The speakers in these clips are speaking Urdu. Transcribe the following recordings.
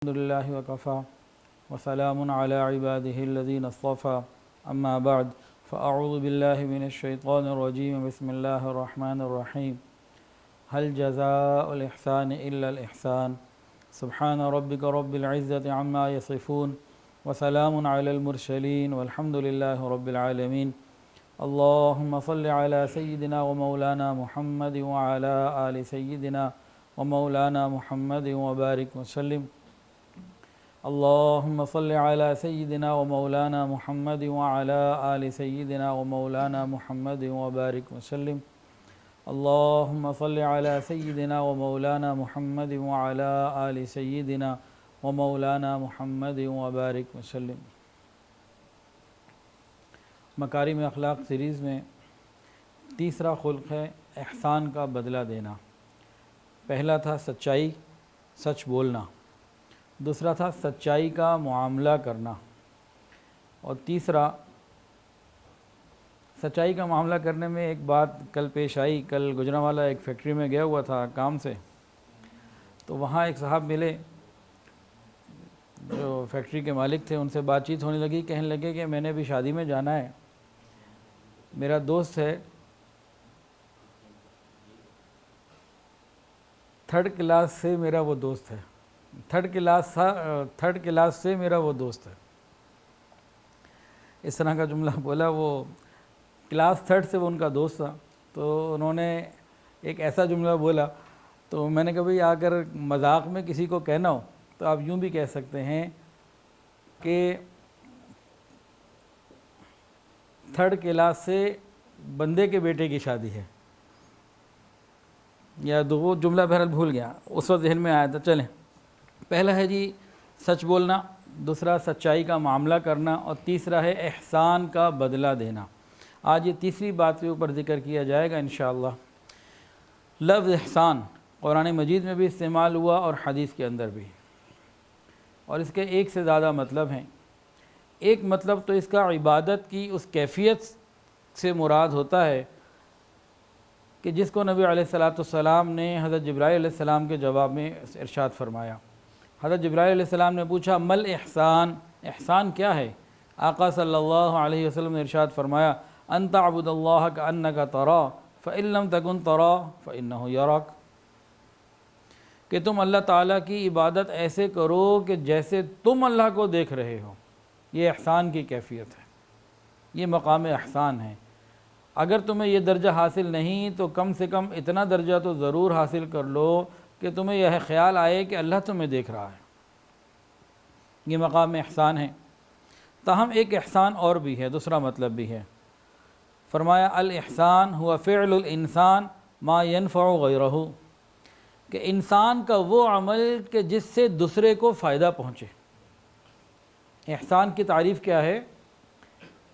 الحمد لله وكفى وسلام على عباده الذين اصطفى أما بعد فأعوذ بالله من الشيطان الرجيم بسم الله الرحمن الرحيم هل جزاء الإحسان إلا الإحسان سبحان ربك رب العزة عما يصفون وسلام على المرسلين والحمد لله رب العالمين اللهم صل على سيدنا ومولانا محمد وعلى آل سيدنا ومولانا محمد وبارك وسلم اللهم صل على سيدنا ومولانا محمد وعلى آل سيدنا ومولانا محمد وبارك وسلم اللهم صل على سيدنا ومولانا محمد وعلى آل سيدنا ومولانا محمد وبارك وسلم۔ مکارم اخلاق سیریز میں تیسرا خلق ہے احسان کا بدلہ دینا۔ پہلا تھا سچائی، سچ بولنا، دوسرا تھا سچائی کا معاملہ کرنا، اور تیسرا سچائی کا معاملہ کرنے میں ایک بات کل پیش آئی۔ کل گجرانوالہ ایک فیکٹری میں گیا ہوا تھا کام سے، تو وہاں ایک صاحب ملے جو فیکٹری کے مالک تھے، ان سے بات چیت ہونے لگی، کہنے لگے کہ میں نے بھی شادی میں جانا ہے، میرا دوست ہے 3rd کلاس سے میرا وہ دوست ہے، 3rd کلاس سے میرا وہ دوست ہے۔ اس طرح کا جملہ بولا، وہ کلاس 3rd سے وہ ان کا دوست تھا، تو انہوں نے ایک ایسا جملہ بولا، تو میں نے کہا بھئی اگر مذاق میں کسی کو کہنا ہو تو آپ یوں بھی کہہ سکتے ہیں کہ 3rd کلاس سے بندے کے بیٹے کی شادی ہے، یا دو جملہ بہرحال بھول گیا، اس وقت ذہن میں آیا تھا۔ چلیں، پہلا ہے جی سچ بولنا، دوسرا سچائی کا معاملہ کرنا، اور تیسرا ہے احسان کا بدلہ دینا۔ آج یہ تیسری بات کے اوپر ذکر کیا جائے گا انشاءاللہ۔ لفظ احسان قرآن مجید میں بھی استعمال ہوا اور حدیث کے اندر بھی، اور اس کے ایک سے زیادہ مطلب ہیں۔ ایک مطلب تو اس کا عبادت کی اس کیفیت سے مراد ہوتا ہے کہ جس کو نبی علیہ السلام نے حضرت جبرائیل علیہ السلام کے جواب میں ارشاد فرمایا۔ حضرت جبرائیل علیہ السلام نے پوچھا مل احسان، احسان کیا ہے؟ آقا صلی اللہ علیہ وسلم نے ارشاد فرمایا ان تعبد اللہ کأنک تراہ فإن لم تکن تراہ فإنہ یراک، کہ تم اللہ تعالیٰ کی عبادت ایسے کرو کہ جیسے تم اللہ کو دیکھ رہے ہو۔ یہ احسان کی کیفیت ہے، یہ مقام احسان ہے۔ اگر تمہیں یہ درجہ حاصل نہیں تو کم سے کم اتنا درجہ تو ضرور حاصل کر لو کہ تمہیں یہ خیال آئے کہ اللہ تمہیں دیکھ رہا ہے۔ یہ مقام احسان ہے۔ تاہم ایک احسان اور بھی ہے، دوسرا مطلب بھی ہے۔ فرمایا الاحسان هو فعل الانسان ما ينفع غیرہ، کہ انسان کا وہ عمل کہ جس سے دوسرے کو فائدہ پہنچے۔ احسان کی تعریف کیا ہے؟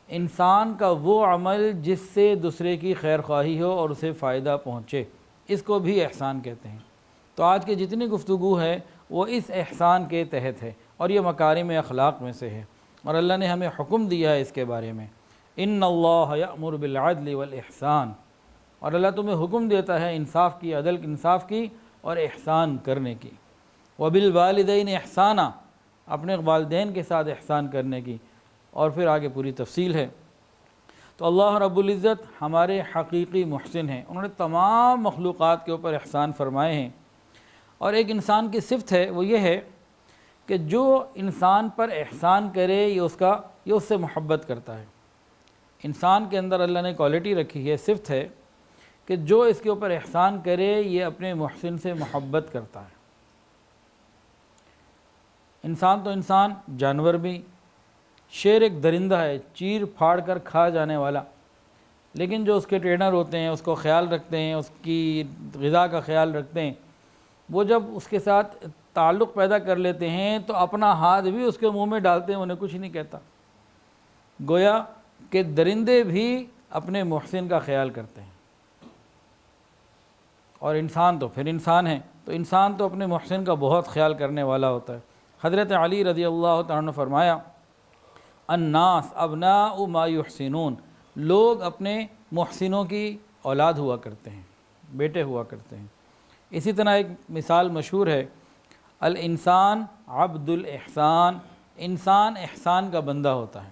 انسان کا وہ عمل جس سے دوسرے کی خیر خواہی ہو اور اسے فائدہ پہنچے، اس کو بھی احسان کہتے ہیں۔ تو آج کی جتنی گفتگو ہے وہ اس احسان کے تحت ہے، اور یہ مکارم اخلاق میں سے ہے، اور اللہ نے ہمیں حکم دیا ہے اس کے بارے میں۔ ان اللہ یأمر بالعدل والاحسان، اور اللہ تمہیں حکم دیتا ہے انصاف کی، عدل انصاف کی اور احسان کرنے کی۔ وبالوالدین احسانا، اپنے والدین کے ساتھ احسان کرنے کی، اور پھر آگے پوری تفصیل ہے۔ تو اللہ رب العزت ہمارے حقیقی محسن ہیں، انہوں نے تمام مخلوقات کے اوپر احسان فرمائے ہیں، اور ایک انسان کی صفت ہے وہ یہ ہے کہ جو انسان پر احسان کرے یہ اس سے محبت کرتا ہے۔ انسان کے اندر اللہ نے کوالٹی رکھی ہے، صفت ہے کہ جو اس کے اوپر احسان کرے یہ اپنے محسن سے محبت کرتا ہے۔ انسان تو انسان، جانور بھی، شیر ایک درندہ ہے چیر پھاڑ کر کھا جانے والا، لیکن جو اس کے ٹرینر ہوتے ہیں، اس کو خیال رکھتے ہیں، اس کی غذا کا خیال رکھتے ہیں، وہ جب اس کے ساتھ تعلق پیدا کر لیتے ہیں تو اپنا ہاتھ بھی اس کے منہ میں ڈالتے ہیں، انہیں کچھ نہیں کہتا۔ گویا کہ درندے بھی اپنے محسن کا خیال کرتے ہیں، اور انسان تو پھر انسان ہے، تو انسان تو اپنے محسن کا بہت خیال کرنے والا ہوتا ہے۔ حضرت علی رضی اللہ تعالیٰ عنہ نے فرمایا الناس ابناء ما یحسنون، لوگ اپنے محسنوں کی اولاد ہوا کرتے ہیں، بیٹے ہوا کرتے ہیں۔ اسی طرح ایک مثال مشہور ہے، الانسان عبد الاحسان، انسان احسان کا بندہ ہوتا ہے،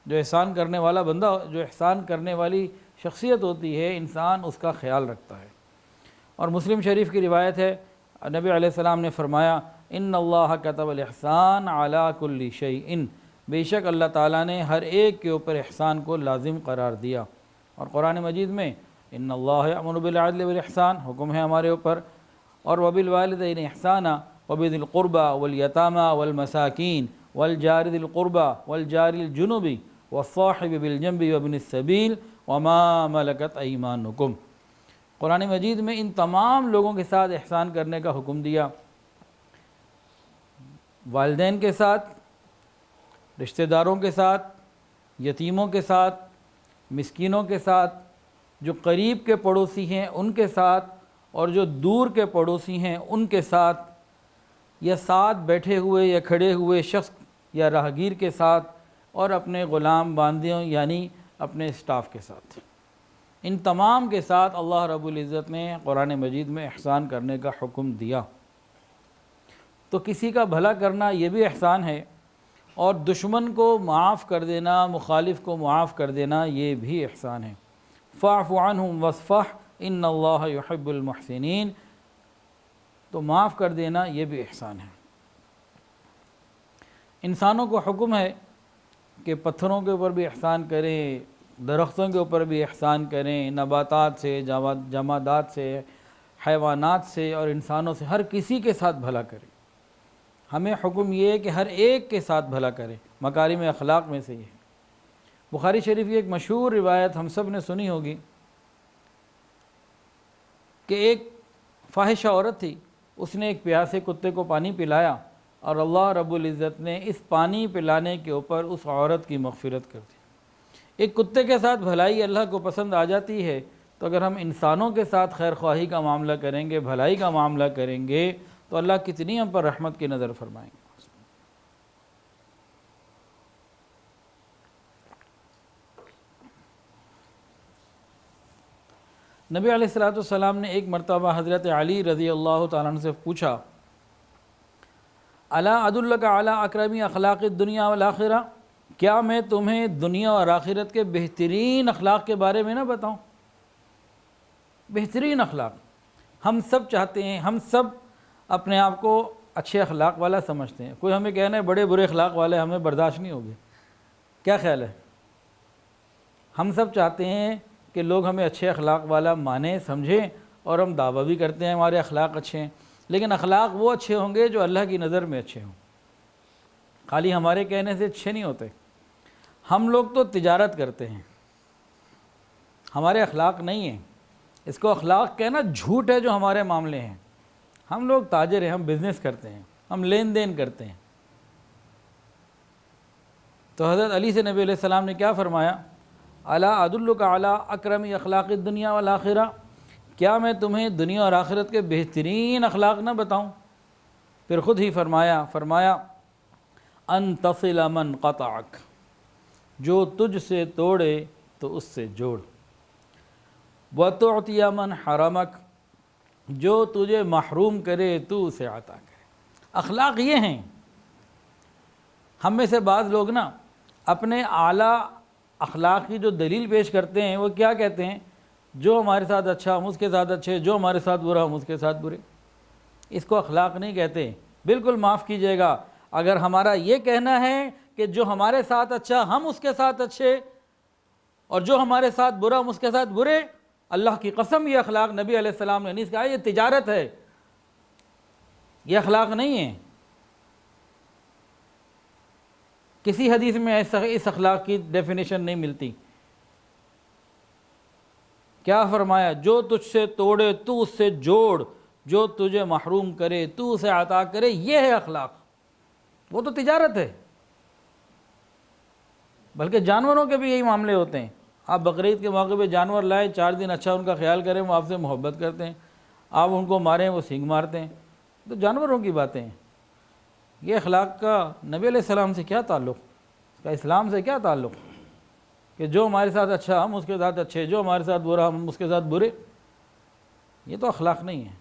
جو احسان کرنے والا بندہ، جو احسان کرنے والی شخصیت ہوتی ہے، انسان اس کا خیال رکھتا ہے۔ اور مسلم شریف کی روایت ہے، نبی علیہ السلام نے فرمایا ان اللہ کتب الاحسان علی کل شیء، بے شک اللہ تعالیٰ نے ہر ایک کے اوپر احسان کو لازم قرار دیا۔ اور قرآن مجید میں ان اللہ یأمر بالعدل والاحسان حکم ہے ہمارے اوپر، اور وبالوالدین احسانا وبذی القربى والیتامی والمساکین والجار ذی القربى والجار الجنب والصاحب بالجنب وابن السبیل وما ملکت ایمانکم۔ قرآن مجید میں ان تمام لوگوں کے ساتھ احسان کرنے کا حکم دیا، والدین کے ساتھ، رشتہ داروں کے ساتھ، یتیموں کے ساتھ، مسکینوں کے ساتھ، جو قریب کے پڑوسی ہیں ان کے ساتھ، اور جو دور کے پڑوسی ہیں ان کے ساتھ، یا ساتھ بیٹھے ہوئے یا کھڑے ہوئے شخص یا راہگیر کے ساتھ، اور اپنے غلام باندیوں یعنی اپنے اسٹاف کے ساتھ، ان تمام کے ساتھ اللہ رب العزت نے قرآن مجید میں احسان کرنے کا حکم دیا۔ تو کسی کا بھلا کرنا یہ بھی احسان ہے، اور دشمن کو معاف کر دینا، مخالف کو معاف کر دینا یہ بھی احسان ہے۔ فاعف عنہم واصفح ان اللہ یحب المحسنین، تو معاف کر دینا یہ بھی احسان ہے۔ انسانوں کو حکم ہے کہ پتھروں کے اوپر بھی احسان کریں، درختوں کے اوپر بھی احسان کریں، نباتات سے، جمادات سے، حیوانات سے اور انسانوں سے، ہر کسی کے ساتھ بھلا کریں۔ ہمیں حکم یہ ہے کہ ہر ایک کے ساتھ بھلا کریں، مکارم اخلاق میں سے یہ ہے۔ بخاری شریف کی ایک مشہور روایت ہم سب نے سنی ہوگی کہ ایک فاحشہ عورت تھی، اس نے ایک پیاسے کتے کو پانی پلایا، اور اللہ رب العزت نے اس پانی پلانے کے اوپر اس عورت کی مغفرت کر دی۔ ایک کتے کے ساتھ بھلائی اللہ کو پسند آ جاتی ہے، تو اگر ہم انسانوں کے ساتھ خیر خواہی کا معاملہ کریں گے، بھلائی کا معاملہ کریں گے، تو اللہ کتنی ہم پر رحمت کی نظر فرمائیں گے۔ نبی علیہ السلام نے ایک مرتبہ حضرت علی رضی اللہ تعالیٰ عنہ سے پوچھا، الا ادلک علی اکرم اخلاق الدنیا والآخرہ، کیا میں تمہیں دنیا اور آخرت کے بہترین اخلاق کے بارے میں نہ بتاؤں؟ بہترین اخلاق ہم سب چاہتے ہیں، ہم سب اپنے آپ کو اچھے اخلاق والا سمجھتے ہیں۔ کوئی ہمیں کہنا ہے بڑے برے اخلاق والے، ہمیں برداشت نہیں ہوگی۔ کیا خیال ہے؟ ہم سب چاہتے ہیں کہ لوگ ہمیں اچھے اخلاق والا مانیں، سمجھیں، اور ہم دعویٰ بھی کرتے ہیں ہمارے اخلاق اچھے ہیں، لیکن اخلاق وہ اچھے ہوں گے جو اللہ کی نظر میں اچھے ہوں، خالی ہمارے کہنے سے اچھے نہیں ہوتے۔ ہم لوگ تو تجارت کرتے ہیں، ہمارے اخلاق نہیں ہیں، اس کو اخلاق کہنا جھوٹ ہے جو ہمارے معاملے ہیں۔ ہم لوگ تاجر ہیں، ہم بزنس کرتے ہیں، ہم لین دین کرتے ہیں۔ تو حضرت علی سے نبی علیہ السلام نے کیا فرمایا؟ الا ادلک علی اکرم اخلاق الدنیا والآخرہ، کیا میں تمہیں دنیا اور آخرت کے بہترین اخلاق نہ بتاؤں؟ پھر خود ہی فرمایا ان تصل من قطعک، جو تجھ سے توڑے تو اس سے جوڑ، وتعطی من حرمک، جو تجھے محروم کرے تو اسے عطا کرے۔ اخلاق یہ ہیں۔ ہم میں سے بعض لوگ نا اپنے اعلیٰ اخلاق کی جو دلیل پیش کرتے ہیں، وہ کیا کہتے ہیں؟ جو ہمارے ساتھ اچھا ہم اس کے ساتھ اچھے، جو ہمارے ساتھ برا ہم اس کے ساتھ برے۔ اس کو اخلاق نہیں کہتے۔ بالکل معاف کیجیے گا، اگر ہمارا یہ کہنا ہے کہ جو ہمارے ساتھ اچھا ہم اس کے ساتھ اچھے، اور جو ہمارے ساتھ برا ہم اس کے ساتھ برے، اللہ کی قسم یہ اخلاق نبی علیہ السلام نے نہیں کہا، یہ تجارت ہے، یہ اخلاق نہیں ہے۔ کسی حدیث میں اس اخلاق کی ڈیفینیشن نہیں ملتی۔ کیا فرمایا؟ جو تجھ سے توڑے تو اس سے جوڑ، جو تجھے محروم کرے تو اسے عطا کرے، یہ ہے اخلاق۔ وہ تو تجارت ہے۔ بلکہ جانوروں کے بھی یہی معاملے ہوتے ہیں۔ آپ بقرعید کے موقع پہ جانور لائے، 4 دن اچھا ان کا خیال کریں، وہ آپ سے محبت کرتے ہیں۔ آپ ان کو ماریں، وہ سینگ مارتے ہیں۔ تو جانوروں کی باتیں ہیں۔ یہ اخلاق کا نبی علیہ السلام سے کیا تعلق؟ اس کا اسلام سے کیا تعلق؟ کہ جو ہمارے ساتھ اچھا ہم اس کے ساتھ اچھے، جو ہمارے ساتھ برا ہم اس کے ساتھ برے۔ یہ تو اخلاق نہیں ہے۔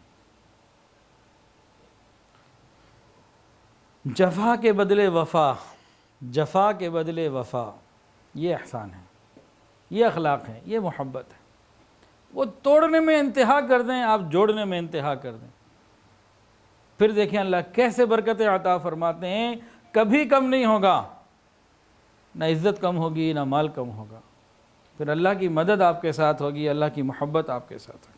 جفا کے بدلے وفا، جفا کے بدلے وفا، یہ احسان ہے، یہ اخلاق ہے، یہ محبت ہے۔ وہ توڑنے میں انتہا کر دیں، آپ جوڑنے میں انتہا کر دیں، پھر دیکھیں اللہ کیسے برکتیں عطا فرماتے ہیں۔ کبھی کم نہیں ہوگا، نہ عزت کم ہوگی، نہ مال کم ہوگا، پھر اللہ کی مدد آپ کے ساتھ ہوگی، اللہ کی محبت آپ کے ساتھ ہوگی۔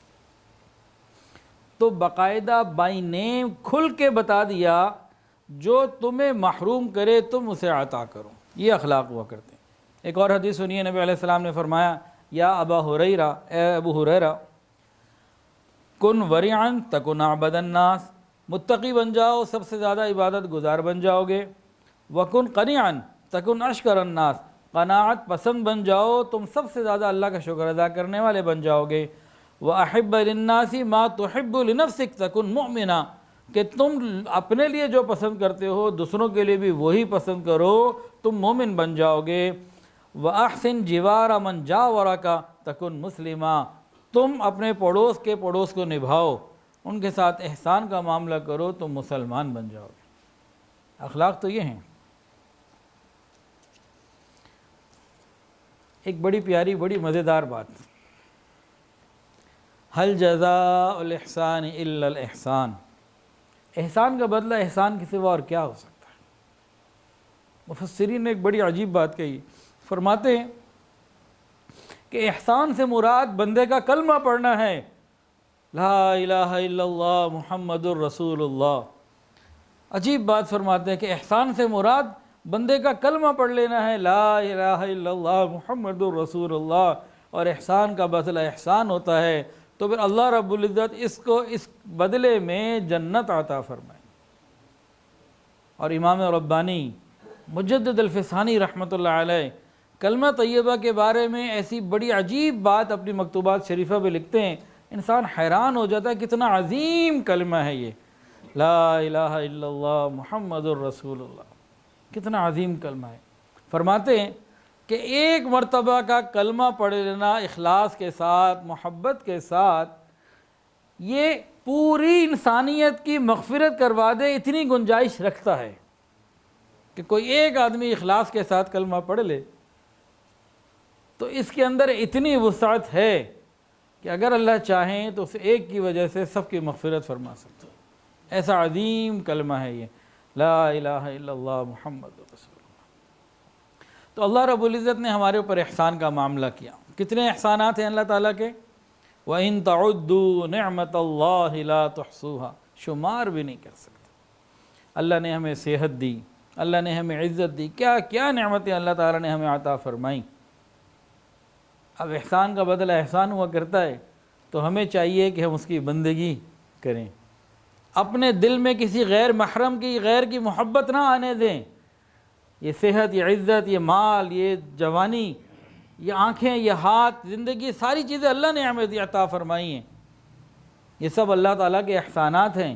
تو باقاعدہ بائی نیم کھل کے بتا دیا، جو تمہیں محروم کرے تم اسے عطا کرو، یہ اخلاق ہوا کرتے ہیں۔ ایک اور حدیث سنیے، نبی علیہ السلام نے فرمایا، یا ابا ہریرہ، اے ابو ہریرہ، کن ورعا تکن اعبد الناس، متقی بن جاؤ، سب سے زیادہ عبادت گزار بن جاؤ گے۔ وکن قنعا تکن اشکر الناس، قناعت پسند بن جاؤ، تم سب سے زیادہ اللہ کا شکر ادا کرنے والے بن جاؤ گے۔ وَأَحِبَّ لِلنَّاسِ مَا تُحِبُّ لِنَفْسِكَ تَكُنْ مُؤْمِنًا، کہ تم اپنے لیے جو پسند کرتے ہو دوسروں کے لیے بھی وہی پسند کرو، تم مومن بن جاؤ گے۔ وَأَحْسِنْ جِوَارَ مَنْ جَاوَرَكَ تَكُنْ مُسْلِمًا، تم اپنے پڑوس کے پڑوس کو نبھاؤ، ان کے ساتھ احسان کا معاملہ کرو، تم مسلمان بن جاؤ گے۔ اخلاق تو یہ ہیں۔ ایک بڑی پیاری، بڑی مزیدار بات، حل جزاء الاحسان الا الاحسان، احسان کا بدلہ احسان کے سوا اور کیا ہو سکتا ہے؟ مفسرین نے ایک بڑی عجیب بات کہی، فرماتے ہیں کہ احسان سے مراد بندے کا کلمہ پڑھنا ہے، لا الہ الا اللہ محمد الرسول اللہ۔ عجیب بات فرماتے ہیں کہ احسان سے مراد بندے کا کلمہ پڑھ لینا ہے، لا الہ الا اللہ محمد الرسول اللہ، اور احسان کا بدلہ احسان ہوتا ہے، تو پھر اللہ رب العزت اس کو اس بدلے میں جنت عطا فرمائے۔ اور امام ربانی مجدد الفسانی رحمۃ اللہ علیہ کلمہ طیبہ کے بارے میں ایسی بڑی عجیب بات اپنی مکتوبات شریفہ پہ لکھتے ہیں، انسان حیران ہو جاتا ہے کتنا عظیم کلمہ ہے یہ، لا الہ الا اللہ محمد الرسول اللہ، کتنا عظیم کلمہ ہے۔ فرماتے ہیں کہ ایک مرتبہ کا کلمہ پڑھ لینا اخلاص کے ساتھ، محبت کے ساتھ، یہ پوری انسانیت کی مغفرت کروا دے، اتنی گنجائش رکھتا ہے کہ کوئی ایک آدمی اخلاص کے ساتھ کلمہ پڑھ لے تو اس کے اندر اتنی وسعت ہے کہ اگر اللہ چاہیں تو اس ایک کی وجہ سے سب کی مغفرت فرما سکتے ہیں۔ ایسا عظیم کلمہ ہے یہ، لا الہ الا اللہ محمد رسول اللہ۔ تو اللہ رب العزت نے ہمارے اوپر احسان کا معاملہ کیا۔ کتنے احسانات ہیں اللہ تعالیٰ کے؟ وَإِن تَعُدُّوا نِعْمَةَ اللَّهِ لَا تُحْصُوهَا، شمار بھی نہیں کر سکتے۔ اللہ نے ہمیں صحت دی، اللہ نے ہمیں عزت دی، کیا کیا نعمتیں اللہ تعالیٰ نے ہمیں عطا فرمائیں۔ اب احسان کا بدلہ احسان ہوا کرتا ہے، تو ہمیں چاہیے کہ ہم اس کی بندگی کریں، اپنے دل میں کسی غیر محرم کی، غیر کی محبت نہ آنے دیں۔ یہ صحت، یہ عزت، یہ مال، یہ جوانی، یہ آنکھیں، یہ ہاتھ، زندگی، ساری چیزیں اللہ نے ہمیں عطا فرمائی ہیں، یہ سب اللہ تعالیٰ کے احسانات ہیں۔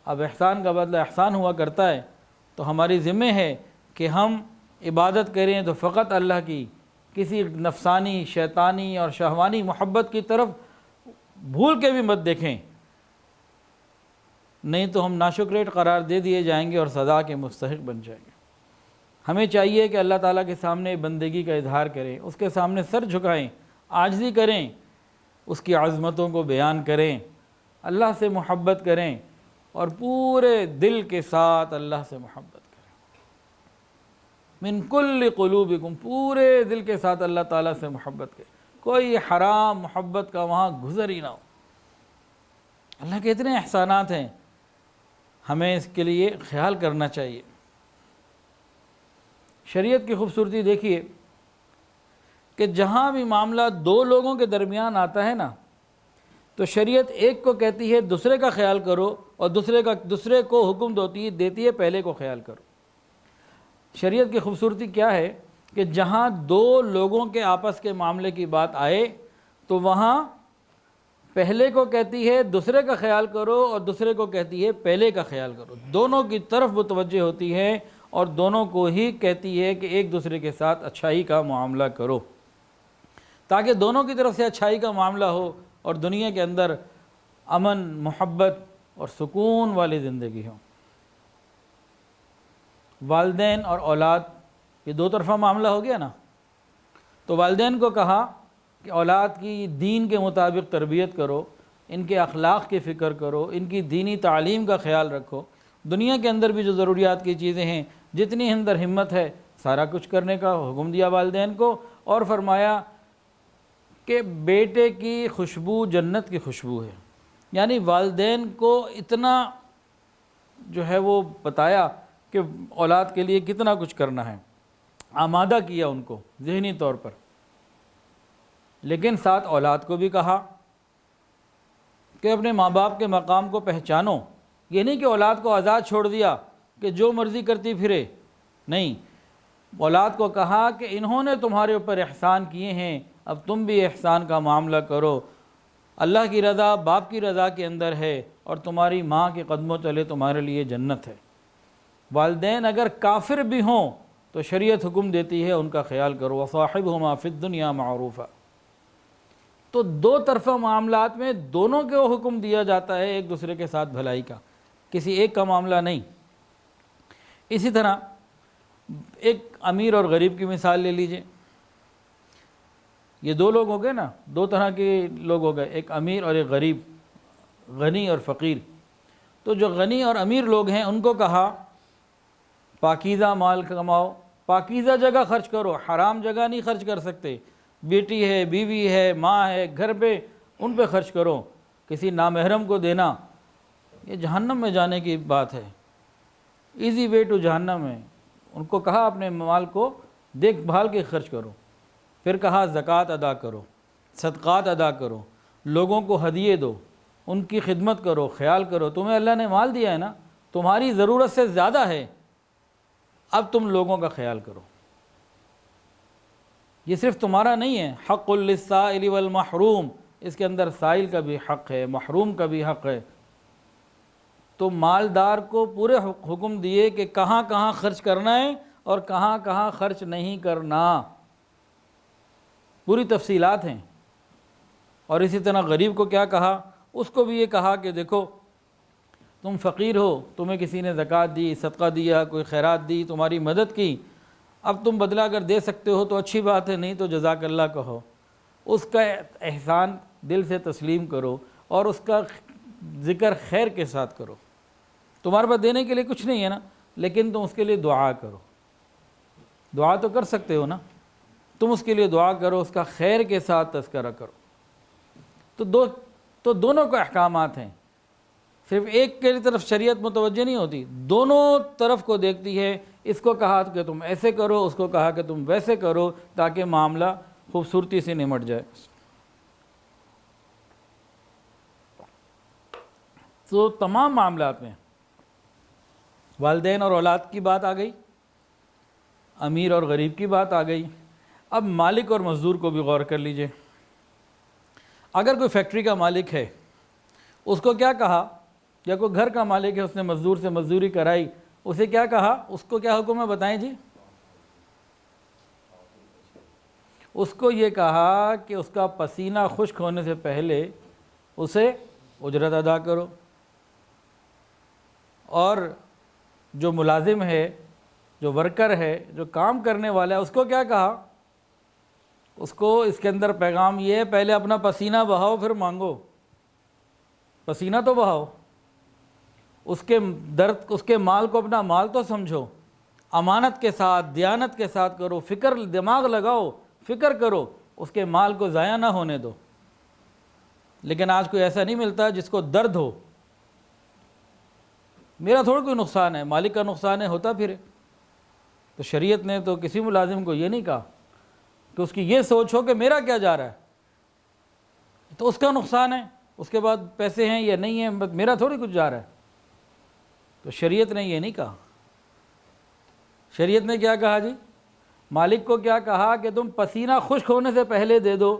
اب احسان کا بدلہ احسان ہوا کرتا ہے، تو ہماری ذمہ ہے کہ ہم عبادت کریں تو فقط اللہ کی، کسی نفسانی، شیطانی اور شہوانی محبت کی طرف بھول کے بھی مت دیکھیں، نہیں تو ہم ناشکر قرار دے دیے جائیں گے اور سزا کے مستحق بن جائیں گے۔ ہمیں چاہیے کہ اللہ تعالیٰ کے سامنے بندگی کا اظہار کریں، اس کے سامنے سر جھکائیں، عاجزی کریں، اس کی عظمتوں کو بیان کریں، اللہ سے محبت کریں، اور پورے دل کے ساتھ اللہ سے محبت کریں، من کل قلوبکم، پورے دل کے ساتھ اللہ تعالیٰ سے محبت کریں، کوئی حرام محبت کا وہاں گزر ہی نہ ہو۔ اللہ کے اتنے احسانات ہیں، ہمیں اس کے لیے خیال کرنا چاہیے۔ شریعت کی خوبصورتی دیکھیے کہ جہاں بھی معاملہ دو لوگوں کے درمیان آتا ہے نا، تو شریعت ایک کو کہتی ہے دوسرے کا خیال کرو، اور دوسرے کو حکم دیتی ہے پہلے کو خیال کرو۔ شریعت کی خوبصورتی کیا ہے کہ جہاں دو لوگوں کے آپس کے معاملے کی بات آئے تو وہاں پہلے کو کہتی ہے دوسرے کا خیال کرو، اور دوسرے کو کہتی ہے پہلے کا خیال کرو، دونوں کی طرف متوجہ ہوتی ہے، اور دونوں کو ہی کہتی ہے کہ ایک دوسرے کے ساتھ اچھائی کا معاملہ کرو، تاکہ دونوں کی طرف سے اچھائی کا معاملہ ہو اور دنیا کے اندر امن، محبت اور سکون والی زندگی ہو۔ والدین اور اولاد یہ دو طرفہ معاملہ ہو گیا نا. تو والدین کو کہا کہ اولاد کی دین کے مطابق تربیت کرو، ان کے اخلاق کی فکر کرو، ان کی دینی تعلیم کا خیال رکھو، دنیا کے اندر بھی جو ضروریات کی چیزیں ہیں جتنی اندر ہمت ہے سارا کچھ کرنے کا حکم دیا والدین کو. اور فرمایا کہ بیٹے کی خوشبو جنت کی خوشبو ہے. یعنی والدین کو اتنا جو ہے وہ بتایا کہ اولاد کے لیے کتنا کچھ کرنا ہے، آمادہ کیا ان کو ذہنی طور پر. لیکن ساتھ اولاد کو بھی کہا کہ اپنے ماں باپ کے مقام کو پہچانو. یہ نہیں کہ اولاد کو آزاد چھوڑ دیا کہ جو مرضی کرتی پھرے، نہیں، اولاد کو کہا کہ انہوں نے تمہارے اوپر احسان کیے ہیں، اب تم بھی احسان کا معاملہ کرو. اللہ کی رضا باپ کی رضا کے اندر ہے اور تمہاری ماں کے قدموں تلے تمہارے لیے جنت ہے. والدین اگر کافر بھی ہوں تو شریعت حکم دیتی ہے ان کا خیال کرو. وصاحبہما فی الدنیا معروفا. تو دو طرفہ معاملات میں دونوں کو حکم دیا جاتا ہے ایک دوسرے کے ساتھ بھلائی کا، کسی ایک کا معاملہ نہیں. اسی طرح ایک امیر اور غریب کی مثال لے لیجئے. یہ دو لوگ ہو گئے نا، دو طرح کے لوگ ہو گئے، ایک امیر اور ایک غریب، غنی اور فقیر. تو جو غنی اور امیر لوگ ہیں ان کو کہا پاکیزہ مال کماؤ، پاکیزہ جگہ خرچ کرو، حرام جگہ نہیں خرچ کر سکتے. بیٹی ہے، بیوی ہے، ماں ہے، گھر پہ ان پہ خرچ کرو. کسی نامحرم کو دینا یہ جہنم میں جانے کی بات ہے، ایزی وے ٹو جہنم ہے. ان کو کہا اپنے مال کو دیکھ بھال کے خرچ کرو. پھر کہا زکوٰۃ ادا کرو، صدقات ادا کرو، لوگوں کو ہدیے دو، ان کی خدمت کرو، خیال کرو. تمہیں اللہ نے مال دیا ہے نا، تمہاری ضرورت سے زیادہ ہے، اب تم لوگوں کا خیال کرو. یہ صرف تمہارا نہیں ہے، حق للسائل والمحروم، اس کے اندر سائل کا بھی حق ہے، محروم کا بھی حق ہے. تو مالدار کو پورے حکم دیے کہ کہاں کہاں خرچ کرنا ہے اور کہاں کہاں خرچ نہیں کرنا، پوری تفصیلات ہیں. اور اسی طرح غریب کو کیا کہا؟ اس کو بھی یہ کہا کہ دیکھو تم فقیر ہو، تمہیں کسی نے زکوٰۃ دی، صدقہ دیا، کوئی خیرات دی، تمہاری مدد کی، اب تم بدلہ اگر دے سکتے ہو تو اچھی بات ہے، نہیں تو جزاک اللہ کہو. اس کا احسان دل سے تسلیم کرو اور اس کا ذکر خیر کے ساتھ کرو. تمہارے پاس دینے کے لیے کچھ نہیں ہے نا، لیکن تم اس کے لیے دعا کرو. دعا تو کر سکتے ہو نا، تم اس کے لیے دعا کرو، اس کا خیر کے ساتھ تذکرہ کرو. تو دونوں کو احکامات ہیں، صرف ایک کی طرف شریعت متوجہ نہیں ہوتی، دونوں طرف کو دیکھتی ہے. اس کو کہا کہ تم ایسے کرو، اس کو کہا کہ تم ویسے کرو، تاکہ معاملہ خوبصورتی سے نمٹ جائے. تو تمام معاملات میں والدین اور اولاد کی بات آ گئی، امیر اور غریب کی بات آ گئی. اب مالک اور مزدور کو بھی غور کر لیجئے. اگر کوئی فیکٹری کا مالک ہے، اس کو کیا کہا؟ یا کوئی گھر کا مالک ہے، اس نے مزدور سے مزدوری کرائی، اسے کیا کہا؟ اس کو کیا حکم ہے بتائیں جی؟ اس کو یہ کہا کہ اس کا پسینہ خشک ہونے سے پہلے اسے اجرت ادا کرو. اور جو ملازم ہے، جو ورکر ہے، جو کام کرنے والا ہے، اس کو کیا کہا؟ اس کو اس کے اندر پیغام یہ ہے، پہلے اپنا پسینہ بہاؤ پھر مانگو. پسینہ تو بہاؤ، اس کے درد، اس کے مال کو اپنا مال تو سمجھو، امانت کے ساتھ، دیانت کے ساتھ کرو، فکر، دماغ لگاؤ، فکر کرو، اس کے مال کو ضائع نہ ہونے دو. لیکن آج کوئی ایسا نہیں ملتا جس کو درد ہو، میرا تھوڑا کوئی نقصان ہے، مالک کا نقصان ہے، ہوتا پھرے. تو شریعت نے تو کسی ملازم کو یہ نہیں کہا کہ اس کی یہ سوچ ہو کہ میرا کیا جا رہا ہے، تو اس کا نقصان ہے، اس کے بعد پیسے ہیں یا نہیں ہیں، میرا تھوڑی کچھ جا رہا ہے. تو شریعت نے یہ نہیں کہا. شریعت نے کیا کہا جی؟ مالک کو کیا کہا کہ تم پسینہ خشک ہونے سے پہلے دے دو.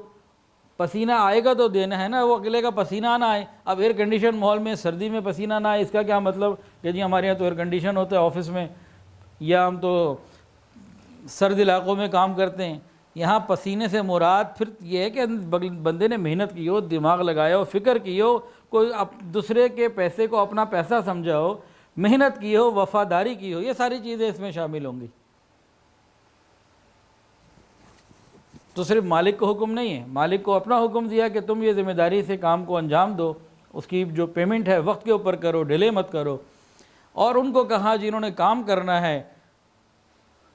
پسینہ آئے گا تو دینا ہے نا، وہ اگلے کا پسینہ نہ آئے. اب ایئر کنڈیشن ماحول میں سردی میں پسینہ نہ آئے، اس کا کیا مطلب کہ جی ہمارے یہاں تو ایئر کنڈیشن ہوتا ہے آفس میں، یا ہم تو سرد علاقوں میں کام کرتے ہیں. یہاں پسینے سے مراد پھر یہ ہے کہ بندے نے محنت کی ہو، دماغ لگایا ہو، فکر کی ہو، کوئی دوسرے کے پیسے کو اپنا پیسہ سمجھا ہو. محنت کی ہو، وفاداری کی ہو، یہ ساری چیزیں اس میں شامل ہوں گی۔ تو صرف مالک کو حکم نہیں ہے، مالک کو اپنا حکم دیا کہ تم یہ ذمہ داری سے کام کو انجام دو، اس کی جو پیمنٹ ہے وقت کے اوپر کرو، ڈیلے مت کرو۔ اور ان کو کہا جنہوں نے کام کرنا ہے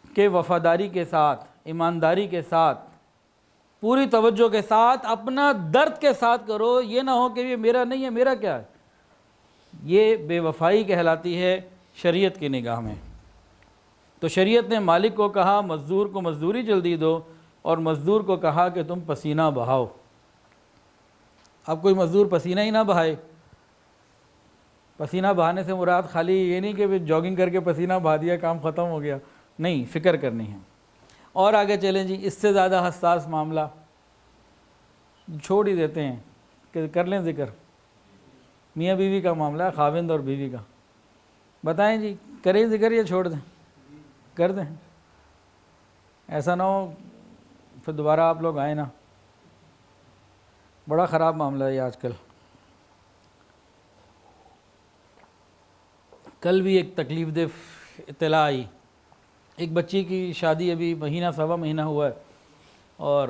کہ وفاداری کے ساتھ، ایمانداری کے ساتھ، پوری توجہ کے ساتھ، اپنا درد کے ساتھ کرو، یہ نہ ہو کہ یہ میرا نہیں ہے، میرا کیا ہے۔ یہ بے وفائی کہلاتی ہے شریعت کی نگاہ میں۔ تو شریعت نے مالک کو کہا مزدور کو مزدوری جلدی دو، اور مزدور کو کہا کہ تم پسینہ بہاؤ۔ اب کوئی مزدور پسینہ ہی نہ بہائے، پسینہ بہانے سے مراد خالی یہ نہیں کہ جاگنگ کر کے پسینہ بہا دیا کام ختم ہو گیا، نہیں، فکر کرنی ہے۔ اور آگے چلیں جی، اس سے زیادہ حساس معاملہ چھوڑ ہی دیتے ہیں کہ کر لیں ذکر، میاں بیوی کا معاملہ ہے، خاوند اور بیوی کا۔ بتائیں جی، کریں ذکر یا چھوڑ دیں؟ کر دیں، ایسا نہ ہو پھر دوبارہ آپ لوگ آئیں نا۔ بڑا خراب معاملہ ہے یہ آج کل۔ کل بھی ایک تکلیف دہ اطلاع آئی، ایک بچی کی شادی ابھی مہینہ سوا مہینہ ہوا ہے، اور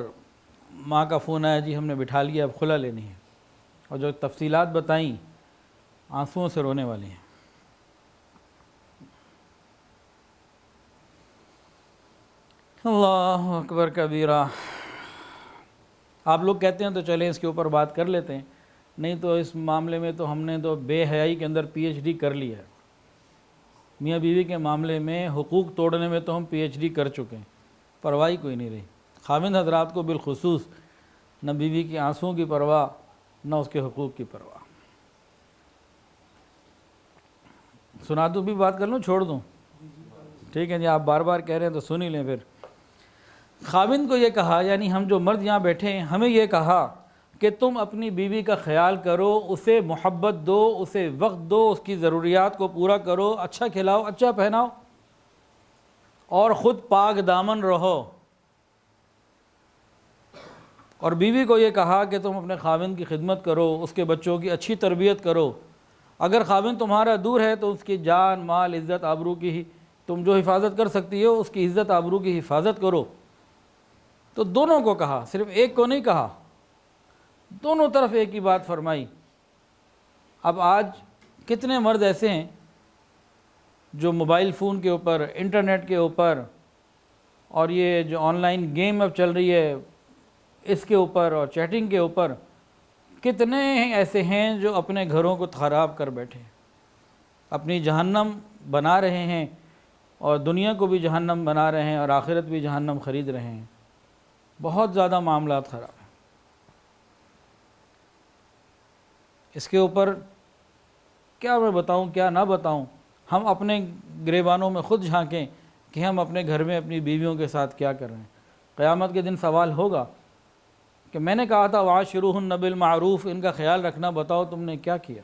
ماں کا فون آیا، جی ہم نے بٹھا لیا، اب خلا لینی ہے، اور جو تفصیلات بتائیں آنسوؤں سے رونے والی ہیں۔ اللہ اکبر کبیرہ۔ آپ لوگ کہتے ہیں تو چلیں اس کے اوپر بات کر لیتے ہیں، نہیں تو اس معاملے میں تو ہم نے تو بے حیائی کے اندر پی ایچ ڈی کر لی ہے۔ میاں بیوی کے معاملے میں حقوق توڑنے میں تو ہم پی ایچ ڈی کر چکے ہیں، پرواہ کوئی نہیں رہی۔ خاوند حضرات کو بالخصوص نہ بیوی کے آنسوؤں کی پرواہ، نہ اس کے حقوق کی پرواہ۔ سنا دوں بھی بات کر لوں، چھوڑ دوں؟ ٹھیک ہے جی، آپ بار بار کہہ رہے ہیں تو سن ہی لیں پھر۔ خاوند کو یہ کہا، یعنی ہم جو مرد یہاں بیٹھے ہیں، ہمیں یہ کہا کہ تم اپنی بیوی کا خیال کرو، اسے محبت دو، اسے وقت دو، اس کی ضروریات کو پورا کرو، اچھا کھلاؤ، اچھا پہناؤ، اور خود پاک دامن رہو۔ اور بیوی کو یہ کہا کہ تم اپنے خاوند کی خدمت کرو، اس کے بچوں کی اچھی تربیت کرو۔ اگر خاوند تمہارا دور ہے تو اس کی جان، مال، عزت، آبرو کی تم جو حفاظت کر سکتی ہو، اس کی عزت آبرو کی حفاظت کرو۔ تو دونوں کو کہا، صرف ایک کو نہیں کہا، دونوں طرف ایک ہی بات فرمائی۔ اب آج کتنے مرد ایسے ہیں جو موبائل فون کے اوپر، انٹرنیٹ کے اوپر، اور یہ جو آن لائن گیم اب چل رہی ہے اس کے اوپر، اور چیٹنگ کے اوپر، کتنے ایسے ہیں جو اپنے گھروں کو خراب کر بیٹھے، اپنی جہنم بنا رہے ہیں، اور دنیا کو بھی جہنم بنا رہے ہیں، اور آخرت بھی جہنم خرید رہے ہیں۔ بہت زیادہ معاملات خراب ہیں۔ اس کے اوپر کیا میں بتاؤں، کیا نہ بتاؤں۔ ہم اپنے گریبانوں میں خود جھانکیں کہ ہم اپنے گھر میں اپنی بیویوں کے ساتھ کیا کر رہے ہیں۔ قیامت کے دن سوال ہوگا کہ میں نے کہا تھا وعاشروہن بالمعروف، ان کا خیال رکھنا، بتاؤ تم نے کیا کیا۔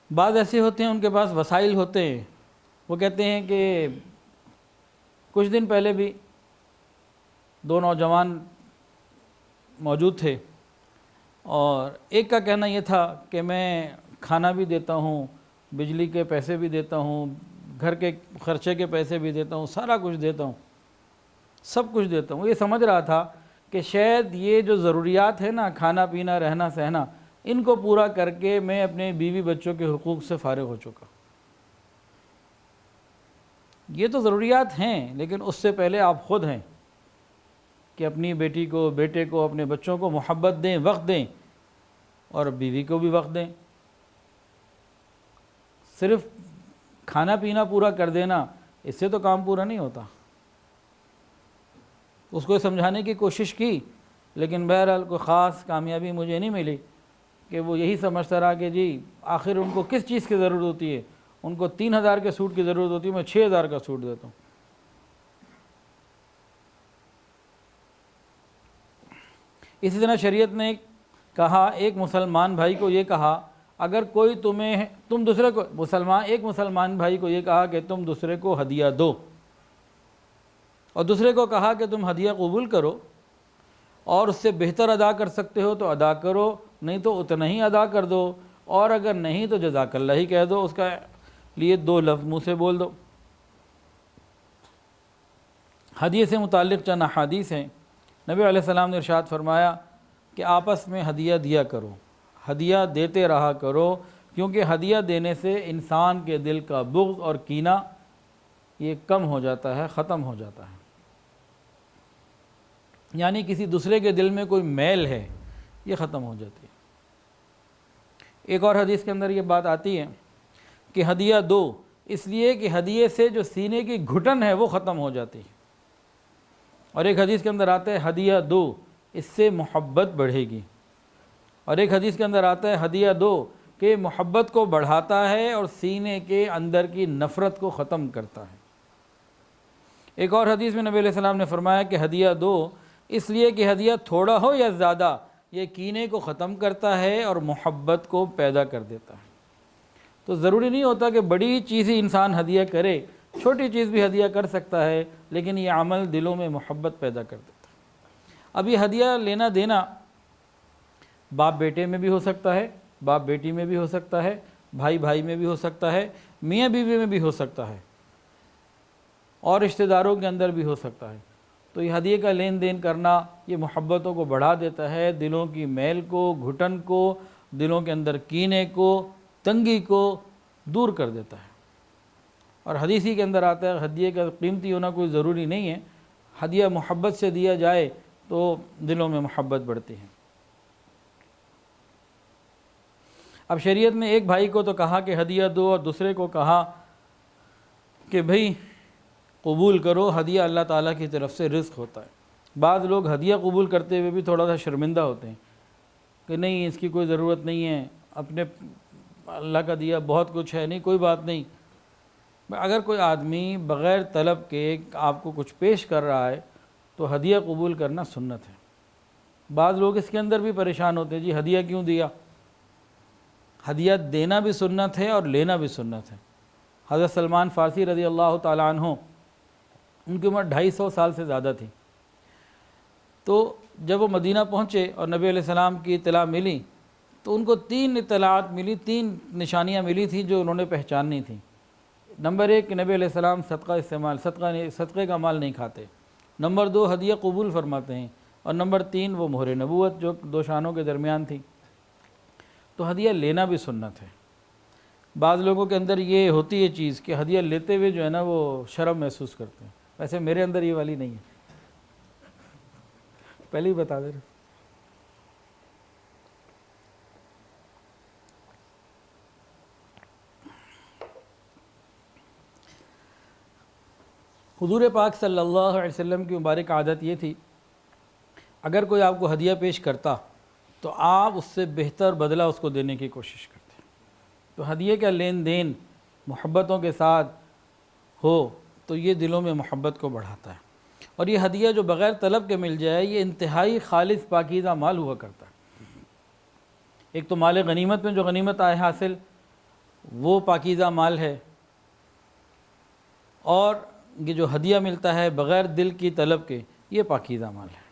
بعض ایسے ہوتے ہیں ان کے پاس وسائل ہوتے ہیں، وہ کہتے ہیں کہ کچھ دن پہلے بھی دو نوجوان موجود تھے، اور ایک کا کہنا یہ تھا کہ میں کھانا بھی دیتا ہوں، بجلی کے پیسے بھی دیتا ہوں، گھر کے خرچے کے پیسے بھی دیتا ہوں، سارا کچھ دیتا ہوں، سب کچھ دیتا ہوں۔ یہ سمجھ رہا تھا کہ شاید یہ جو ضروریات ہے نا، کھانا پینا، رہنا سہنا، ان کو پورا کر کے میں اپنے بیوی بچوں کے حقوق سے فارغ ہو چکا۔ یہ تو ضروریات ہیں، لیکن اس سے پہلے آپ خود ہیں کہ اپنی بیٹی کو، بیٹے کو، اپنے بچوں کو محبت دیں، وقت دیں، اور بیوی کو بھی وقت دیں۔ صرف کھانا پینا پورا کر دینا، اس سے تو کام پورا نہیں ہوتا۔ اس کو سمجھانے کی کوشش کی، لیکن بہرحال کوئی خاص کامیابی مجھے نہیں ملی، کہ وہ یہی سمجھتا رہا کہ جی آخر ان کو کس چیز کی ضرورت ہوتی ہے، ان کو 3000 کے سوٹ کی ضرورت ہوتی ہے، میں 6000 کا سوٹ دیتا ہوں۔ اسی طرح شریعت نے کہا، ایک مسلمان بھائی کو یہ کہا، اگر کوئی تم دوسرے کو، ایک مسلمان بھائی کو یہ کہا کہ تم دوسرے کو ہدیہ دو، اور دوسرے کو کہا کہ تم ہدیہ قبول کرو، اور اس سے بہتر ادا کر سکتے ہو تو ادا کرو، نہیں تو اتنا ہی ادا کر دو، اور اگر نہیں تو جزاک اللہ ہی کہہ دو، اس کا لیے 2 لفظ منہ سے بول دو۔ ہدیے سے متعلق چند احادیث ہیں۔ نبی علیہ السلام نے ارشاد فرمایا کہ آپس میں ہدیہ دیا کرو، ہدیہ دیتے رہا کرو، کیونکہ ہدیہ دینے سے انسان کے دل کا بغض اور کینہ یہ کم ہو جاتا ہے، ختم ہو جاتا ہے۔ یعنی کسی دوسرے کے دل میں کوئی میل ہے یہ ختم ہو جاتی ہے۔ ایک اور حدیث کے اندر یہ بات آتی ہے کہ ہدیہ دو، اس لیے کہ ہدیے سے جو سینے کی گھٹن ہے وہ ختم ہو جاتی ہے۔ اور ایک حدیث کے اندر آتا ہے ہدیہ دو، اس سے محبت بڑھے گی۔ اور ایک حدیث کے اندر آتا ہے ہدیہ دو کہ محبت کو بڑھاتا ہے اور سینے کے اندر کی نفرت کو ختم کرتا ہے۔ ایک اور حدیث میں نبی علیہ السلام نے فرمایا کہ ہدیہ دو، اس لیے کہ ہدیہ تھوڑا ہو یا زیادہ یہ کینے کو ختم کرتا ہے اور محبت کو پیدا کر دیتا ہے۔ تو ضروری نہیں ہوتا کہ بڑی چیز ہی انسان ہدیہ کرے، چھوٹی چیز بھی ہدیہ کر سکتا ہے، لیکن یہ عمل دلوں میں محبت پیدا کر دیتا ہے۔ اب یہ ہدیہ لینا دینا باپ بیٹے میں بھی ہو سکتا ہے، باپ بیٹی میں بھی ہو سکتا ہے، بھائی بھائی میں بھی ہو سکتا ہے، میاں بیوی میں بھی ہو سکتا ہے، اور رشتہ داروں کے اندر بھی ہو سکتا ہے۔ تو یہ ہدیے کا لین دین کرنا یہ محبتوں کو بڑھا دیتا ہے، دلوں کی میل کو، گھٹن کو، دلوں کے اندر کینے کو، تنگی کو دور کر دیتا ہے۔ اور حدیث ہی کے اندر آتا ہے ہدیے کا قیمتی ہونا کوئی ضروری نہیں ہے، ہدیہ محبت سے دیا جائے تو دلوں میں محبت بڑھتی ہے۔ اب شریعت نے ایک بھائی کو تو کہا کہ ہدیہ دو، اور دوسرے کو کہا کہ بھئی قبول کرو، ہدیہ اللہ تعالیٰ کی طرف سے رزق ہوتا ہے۔ بعض لوگ ہدیہ قبول کرتے ہوئے بھی تھوڑا سا شرمندہ ہوتے ہیں کہ نہیں اس کی کوئی ضرورت نہیں ہے، اپنے اللہ کا دیا بہت کچھ ہے، نہیں کوئی بات نہیں۔ اگر کوئی آدمی بغیر طلب کے آپ کو کچھ پیش کر رہا ہے تو ہدیہ قبول کرنا سنت ہے۔ بعض لوگ اس کے اندر بھی پریشان ہوتے ہیں، جی ہدیہ کیوں دیا؟ ہدیہ دینا بھی سنت ہے اور لینا بھی سنت ہے۔ حضرت سلمان فارسی رضی اللہ تعالیٰ عنہ، ان کی عمر 250 سال سے زیادہ تھی، تو جب وہ مدینہ پہنچے اور نبی علیہ السلام کی اطلاع ملی تو ان کو 3 اطلاعات ملی، 3 نشانیاں ملی تھیں جو انہوں نے پہچاننی تھیں۔ نمبر 1 کہ نبی علیہ السلام صدقے کا مال نہیں کھاتے۔ نمبر 2 ہدیہ قبول فرماتے ہیں، اور نمبر 3 وہ مہر نبوت جو 2 شانوں کے درمیان تھی۔ تو ہدیہ لینا بھی سنت ہے۔ بعض لوگوں کے اندر یہ ہوتی ہے چیز کہ ہدیہ لیتے ہوئے جو ہے نا وہ شرم محسوس کرتے ہیں، ویسے میرے اندر یہ والی نہیں ہے، پہلے ہی بتا دے رہے۔ حضور پاک صلی اللہ علیہ وسلم کی مبارک عادت یہ تھی، اگر کوئی آپ کو ہدیہ پیش کرتا تو آپ اس سے بہتر بدلہ اس کو دینے کی کوشش کرتے۔ تو ہدیے کا لین دین محبتوں کے ساتھ ہو تو یہ دلوں میں محبت کو بڑھاتا ہے۔ اور یہ ہدیہ جو بغیر طلب کے مل جائے یہ انتہائی خالص پاکیزہ مال ہوا کرتا ہے۔ ایک تو مال غنیمت میں جو غنیمت آئے حاصل وہ پاکیزہ مال ہے، اور یہ جو ہدیہ ملتا ہے بغیر دل کی طلب کے یہ پاکیزہ مال ہے۔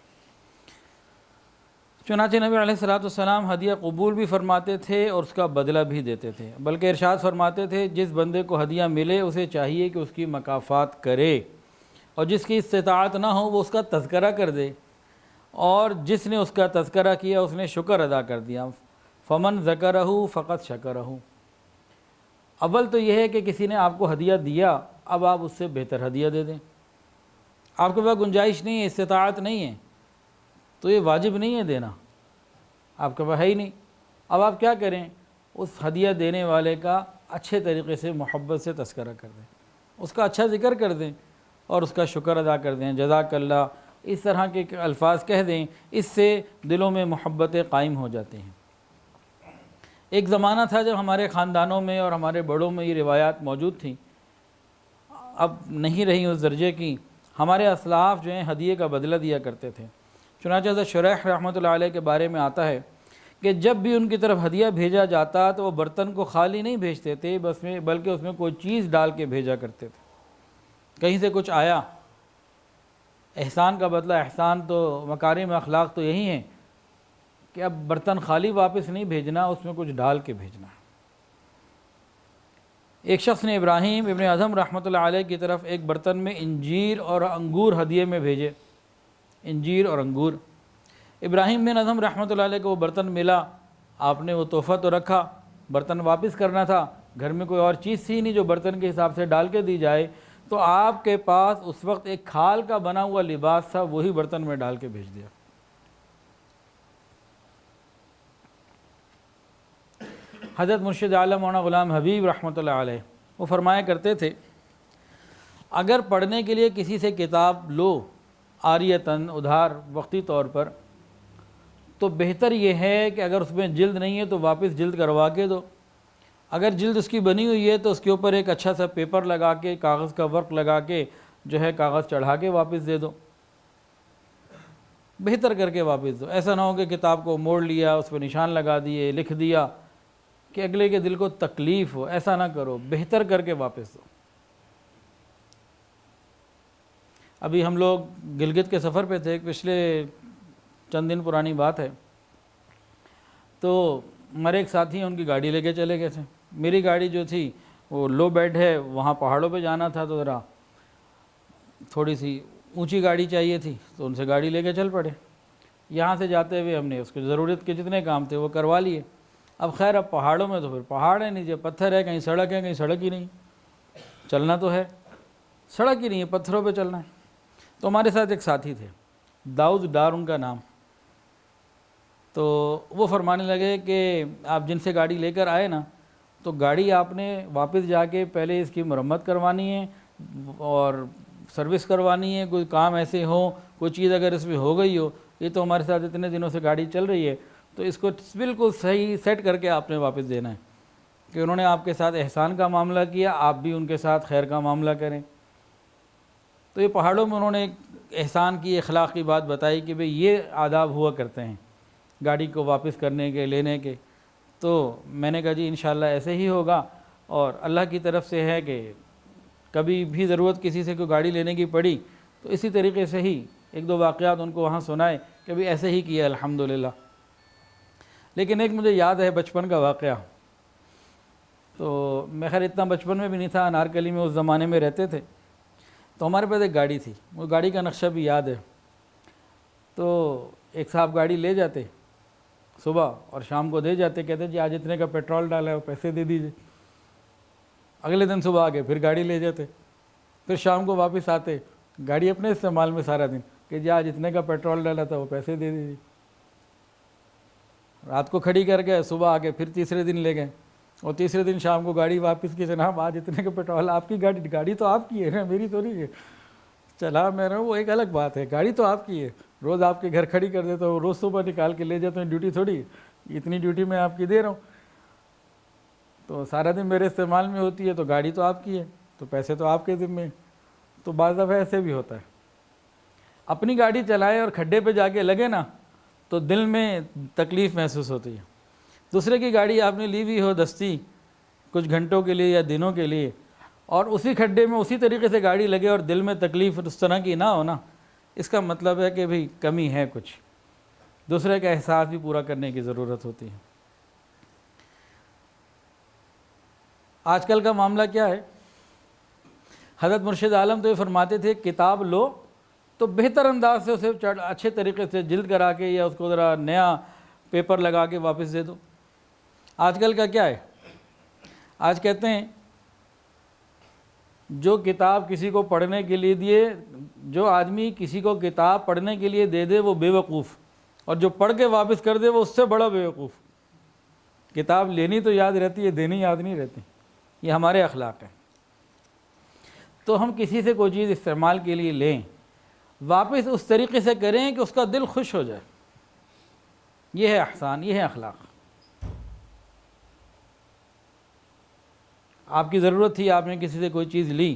چنانچہ نبی علیہ السلام ہدیہ قبول بھی فرماتے تھے اور اس کا بدلہ بھی دیتے تھے، بلکہ ارشاد فرماتے تھے جس بندے کو ہدیہ ملے اسے چاہیے کہ اس کی مکافات کرے، اور جس کی استطاعت نہ ہو وہ اس کا تذکرہ کر دے، اور جس نے اس کا تذکرہ کیا اس نے شکر ادا کر دیا۔ فمن ذکرہ فقط شکرہ۔ اول تو یہ ہے کہ کسی نے آپ کو ہدیہ دیا، اب آپ اس سے بہتر ہدیہ دے دیں۔ آپ کے پاس گنجائش نہیں ہے، استطاعت نہیں ہے تو یہ واجب نہیں ہے دینا، آپ کے پاس ہے ہی نہیں۔ اب آپ کیا کریں؟ اس ہدیہ دینے والے کا اچھے طریقے سے محبت سے تذکرہ کر دیں، اس کا اچھا ذکر کر دیں اور اس کا شکر ادا کر دیں، جزاک اللہ، اس طرح کے الفاظ کہہ دیں، اس سے دلوں میں محبتیں قائم ہو جاتی ہیں۔ ایک زمانہ تھا جب ہمارے خاندانوں میں اور ہمارے بڑوں میں یہ روایات موجود تھیں، اب نہیں رہی اس درجے کی۔ ہمارے اسلاف جو ہیں ہدیے کا بدلہ دیا کرتے تھے۔ چنانچہ حضرت شریح رحمۃ اللہ علیہ کے بارے میں آتا ہے کہ جب بھی ان کی طرف ہدیہ بھیجا جاتا تو وہ برتن کو خالی نہیں بھیجتے تھے بلکہ اس میں کوئی چیز ڈال کے بھیجا کرتے تھے۔ کہیں سے کچھ آیا احسان کا بدلہ احسان تو مکارم اخلاق تو یہی ہیں کہ اب برتن خالی واپس نہیں بھیجنا، اس میں کچھ ڈال کے بھیجنا۔ ایک شخص نے ابراہیم ابن ادھم رحمۃ اللہ علیہ کی طرف ایک برتن میں انجیر اور انگور ہدیے میں بھیجے، انجیر اور انگور۔ ابراہیم بن ادھم رحمۃ اللہ علیہ کو وہ برتن ملا، آپ نے وہ تحفہ تو رکھا، برتن واپس کرنا تھا، گھر میں کوئی اور چیز تھی نہیں جو برتن کے حساب سے ڈال کے دی جائے، تو آپ کے پاس اس وقت ایک کھال کا بنا ہوا لباس تھا، وہی برتن میں ڈال کے بھیج دیا۔ حضرت مرشد عالم مولانا غلام حبیب رحمۃ اللہ علیہ وہ فرمایا کرتے تھے، اگر پڑھنے کے لیے کسی سے کتاب لو عاریتاً ادھار وقتی طور پر، تو بہتر یہ ہے کہ اگر اس میں جلد نہیں ہے تو واپس جلد کروا کے دو، اگر جلد اس کی بنی ہوئی ہے تو اس کے اوپر ایک اچھا سا پیپر لگا کے، کاغذ کا ورق لگا کے جو ہے کاغذ چڑھا کے واپس دے دو، بہتر کر کے واپس دو۔ ایسا نہ ہو کہ کتاب کو موڑ لیا، اس پہ نشان لگا دیے، لکھ دیا، کہ اگلے کے دل کو تکلیف ہو، ایسا نہ کرو، بہتر کر کے واپس دو۔ ابھی ہم لوگ گلگت کے سفر پہ تھے، پچھلے چند دن پرانی بات ہے، تو ہمارے ایک ساتھی ہیں، ان کی گاڑی لے کے چلے گئے تھے۔ میری گاڑی جو تھی وہ لو بیڈ ہے، وہاں پہاڑوں پہ جانا تھا تو ذرا تھوڑی سی اونچی گاڑی چاہیے تھی، تو ان سے گاڑی لے کے چل پڑے۔ یہاں سے جاتے ہوئے ہم نے اس کی ضرورت کے جتنے کام تھے وہ کروا لیے۔ اب خیر اب پہاڑوں میں تو پھر پہاڑ ہے، نیچے پتھر ہے، کہیں سڑک ہے، کہیں سڑک ہی نہیں، چلنا تو ہے، سڑک ہی نہیں ہے، پتھروں پہ چلنا ہے۔ تو ہمارے ساتھ ایک ساتھی تھے، داؤد ڈار ان کا نام، تو وہ فرمانے لگے کہ آپ جن سے گاڑی لے کر آئے نا، تو گاڑی آپ نے واپس جا کے پہلے اس کی مرمت کروانی ہے اور سروس کروانی ہے، کوئی کام ایسے ہو، کوئی چیز اگر اس میں ہو گئی ہو، یہ تو ہمارے ساتھ اتنے دنوں سے گاڑی چل رہی ہے، تو اس کو بالکل صحیح سیٹ کر کے آپ نے واپس دینا ہے، کہ انہوں نے آپ کے ساتھ احسان کا معاملہ کیا، آپ بھی ان کے ساتھ خیر کا معاملہ کریں۔ تو یہ پہاڑوں میں انہوں نے احسان کی، اخلاق کی بات بتائی کہ بھئی یہ آداب ہوا کرتے ہیں گاڑی کو واپس کرنے کے، لینے کے۔ تو میں نے کہا جی انشاءاللہ ایسے ہی ہوگا، اور اللہ کی طرف سے ہے کہ کبھی بھی ضرورت کسی سے کوئی گاڑی لینے کی پڑی تو اسی طریقے سے ہی ایک دو واقعات ان کو وہاں سنائے کہ بھی ایسے ہی کیا الحمدللہ۔ لیکن ایک مجھے یاد ہے بچپن کا واقعہ، تو میں خیر اتنا بچپن میں بھی نہیں تھا، انارکلی میں اس زمانے میں رہتے تھے، تو ہمارے پاس ایک گاڑی تھی، وہ گاڑی کا نقشہ بھی یاد ہے۔ تو ایک صاحب گاڑی لے جاتے صبح اور شام کو دے جاتے، کہتے جی آج اتنے کا پیٹرول ڈالا ہے وہ پیسے دے دیجیے۔ اگلے دن صبح آگے پھر گاڑی لے جاتے، پھر شام کو واپس آتے، گاڑی اپنے استعمال میں سارا دن، کہ جی آج اتنے کا پیٹرول ڈالا تھا وہ پیسے دے دیجیے۔ رات کو کھڑی کر گئے، صبح آگے پھر تیسرے دن لے گئے، اور تیسرے دن شام کو گاڑی واپس کی، جناب آج اتنے کا پیٹرول، آپ کی گاڑی تو آپ کی ہے نا، میری تو نہیں ہے۔ چلا میں رہا ہوں، وہ ایک الگ بات ہے، گاڑی تو آپ کی ہے، روز آپ کے گھر کھڑی کر دیتا ہوں، روز صبح نکال کے لے جاتا ہوں، ڈیوٹی تھوڑی اتنی ڈیوٹی میں آپ کی دے رہا ہوں، تو سارا دن میرے استعمال میں ہوتی ہے، تو گاڑی تو آپ کی ہے، تو پیسے تو آپ کے ذمے۔ تو بعض دفعہ ایسے بھی ہوتا ہے، اپنی گاڑی چلائے اور کھڈے پہ جا کے لگے نا تو دل میں تکلیف محسوس ہوتی ہے۔ دوسرے کی گاڑی آپ نے لی ہوئی ہو دستی کچھ گھنٹوں کے لیے یا دنوں کے لیے، اور اسی کھڈے میں اسی طریقے سے گاڑی لگے اور دل میں تکلیف اس طرح کی نہ ہو نا، اس کا مطلب ہے کہ بھئی کمی ہے کچھ، دوسرے کا احساس بھی پورا کرنے کی ضرورت ہوتی ہے۔ آج کل کا معاملہ کیا ہے، حضرت مرشد عالم تو یہ فرماتے تھے کتاب لو تو بہتر انداز سے اسے اچھے طریقے سے جلد کرا کے یا اس کو ذرا نیا پیپر لگا کے واپس دے دو۔ آج کل کا کیا ہے، آج کہتے ہیں جو کتاب کسی کو پڑھنے کے لیے دیے، جو آدمی کسی کو کتاب پڑھنے کے لیے دے دے وہ بے وقوف، اور جو پڑھ کے واپس کر دے وہ اس سے بڑا بے وقوف۔ کتاب لینی تو یاد رہتی ہے، دینی یاد نہیں رہتی، یہ ہمارے اخلاق ہیں۔ تو ہم کسی سے کوئی چیز استعمال کے لیے لیں، واپس اس طریقے سے کریں کہ اس کا دل خوش ہو جائے، یہ ہے احسان، یہ ہے اخلاق۔ آپ کی ضرورت تھی، آپ نے کسی سے کوئی چیز لی،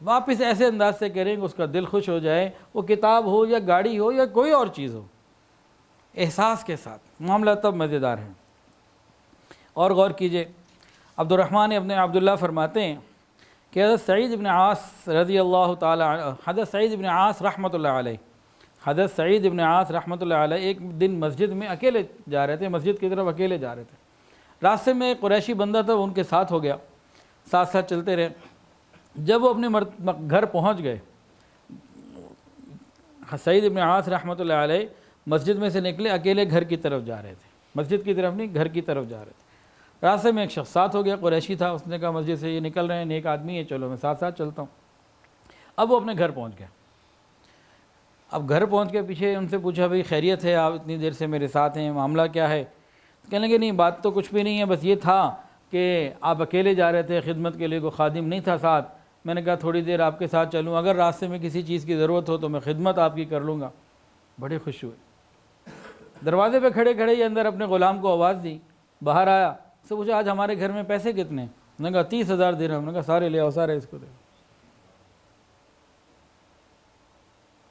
واپس ایسے انداز سے کریں کہ اس کا دل خوش ہو جائے، وہ کتاب ہو یا گاڑی ہو یا کوئی اور چیز ہو، احساس کے ساتھ معاملہ تب مزیدار ہے۔ اور غور کیجئے، عبد الرحمن ابن عبداللہ فرماتے ہیں کہ حضرت سعید ابن عاص رضی اللہ تعالیٰ عنہ، حضرت سعید ابن عاص رحمۃ اللہ علیہ، حضرت سعید ابن عاص رحمۃ اللہ علیہ ایک دن مسجد میں اکیلے جا رہے تھے، مسجد کی طرف اکیلے جا رہے تھے۔ راستے میں ایک قریشی بندہ تھا، وہ ان کے ساتھ ہو گیا، ساتھ ساتھ چلتے رہے۔ جب وہ اپنے گھر پہنچ گئے، سعید ابن عاص رحمۃ اللہ علیہ مسجد میں سے نکلے، اکیلے گھر کی طرف جا رہے تھے، مسجد کی طرف نہیں، گھر کی طرف جا رہے تھے۔ راستے میں ایک شخص ساتھ ہو گیا، قریشی تھا، اس نے کہا مسجد سے یہ نکل رہے ہیں، نیک آدمی ہے، چلو میں ساتھ ساتھ چلتا ہوں۔ اب وہ اپنے گھر پہنچ گیا۔ اب گھر پہنچ کے پیچھے ان سے پوچھا بھئی خیریت ہے، آپ اتنی دیر سے میرے ساتھ ہیں، معاملہ کیا ہے؟ کہنے لگے نہیں بات تو کچھ بھی نہیں ہے، بس یہ تھا کہ آپ اکیلے جا رہے تھے، خدمت کے لیے کوئی خادم نہیں تھا ساتھ، میں نے کہا تھوڑی دیر آپ کے ساتھ چلوں، اگر راستے میں کسی چیز کی ضرورت ہو تو میں خدمت آپ کی کر لوں گا۔ بڑے خوش ہوئے، دروازے پہ کھڑے کھڑے ہی اندر اپنے غلام کو آواز دی، باہر آیا، اس سے پوچھا آج ہمارے گھر میں پیسے کتنے؟ میں نے کہا 30,000 درہم۔ میں نے کہا سارے لے آؤ، سارے اس کو دے۔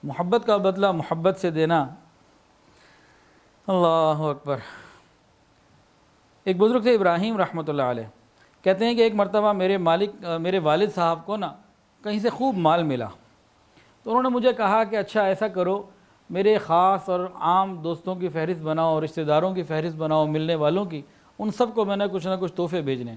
محبت کا بدلہ محبت سے دینا، اللہ اکبر۔ ایک بزرگ تھے ابراہیم رحمۃ اللہ علیہ، کہتے ہیں کہ ایک مرتبہ میرے والد صاحب کو نا کہیں سے خوب مال ملا، تو انہوں نے مجھے کہا کہ اچھا ایسا کرو، میرے خاص اور عام دوستوں کی فہرست بناؤ، رشتہ داروں کی فہرست بناؤ، ملنے والوں کی، ان سب کو میں نے کچھ نہ کچھ تحفے بھیجنے۔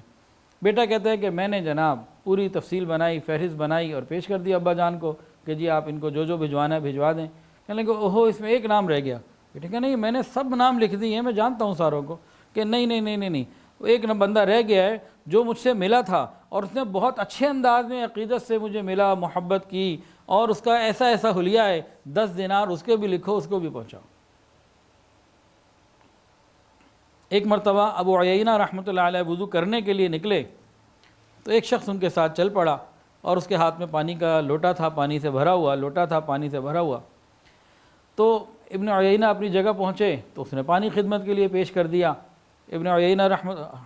بیٹا کہتا ہے کہ میں نے جناب پوری تفصیل بنائی، فہرست بنائی اور پیش کر دی ابا جان کو کہ جی آپ ان کو جو جو بھجوانا ہے بھجوا دیں۔ کہنے لگے اوہو اس میں ایک نام رہ گیا۔ بیٹا کہ نہیں میں نے سب نام لکھ دیے ہیں، میں جانتا ہوں ساروں کو۔ کہ نہیں نہیں نہیں نہیں نہیں، ایک بندہ رہ گیا ہے جو مجھ سے ملا تھا اور اس نے بہت اچھے انداز میں عقیدت سے مجھے ملا، محبت کی، اور اس کا ایسا ایسا حلیہ ہے، 10 دینار اس کے بھی لکھو، اس کو بھی پہنچاؤ۔ ایک مرتبہ ابو عیینہ رحمۃ اللہ علیہ وضو کرنے کے لیے نکلے تو ایک شخص ان کے ساتھ چل پڑا اور اس کے ہاتھ میں پانی کا لوٹا تھا، پانی سے بھرا ہوا لوٹا تھا، پانی سے بھرا ہوا۔ تو ابن عیینہ اپنی جگہ پہنچے تو اس نے پانی خدمت کے لیے پیش کر دیا۔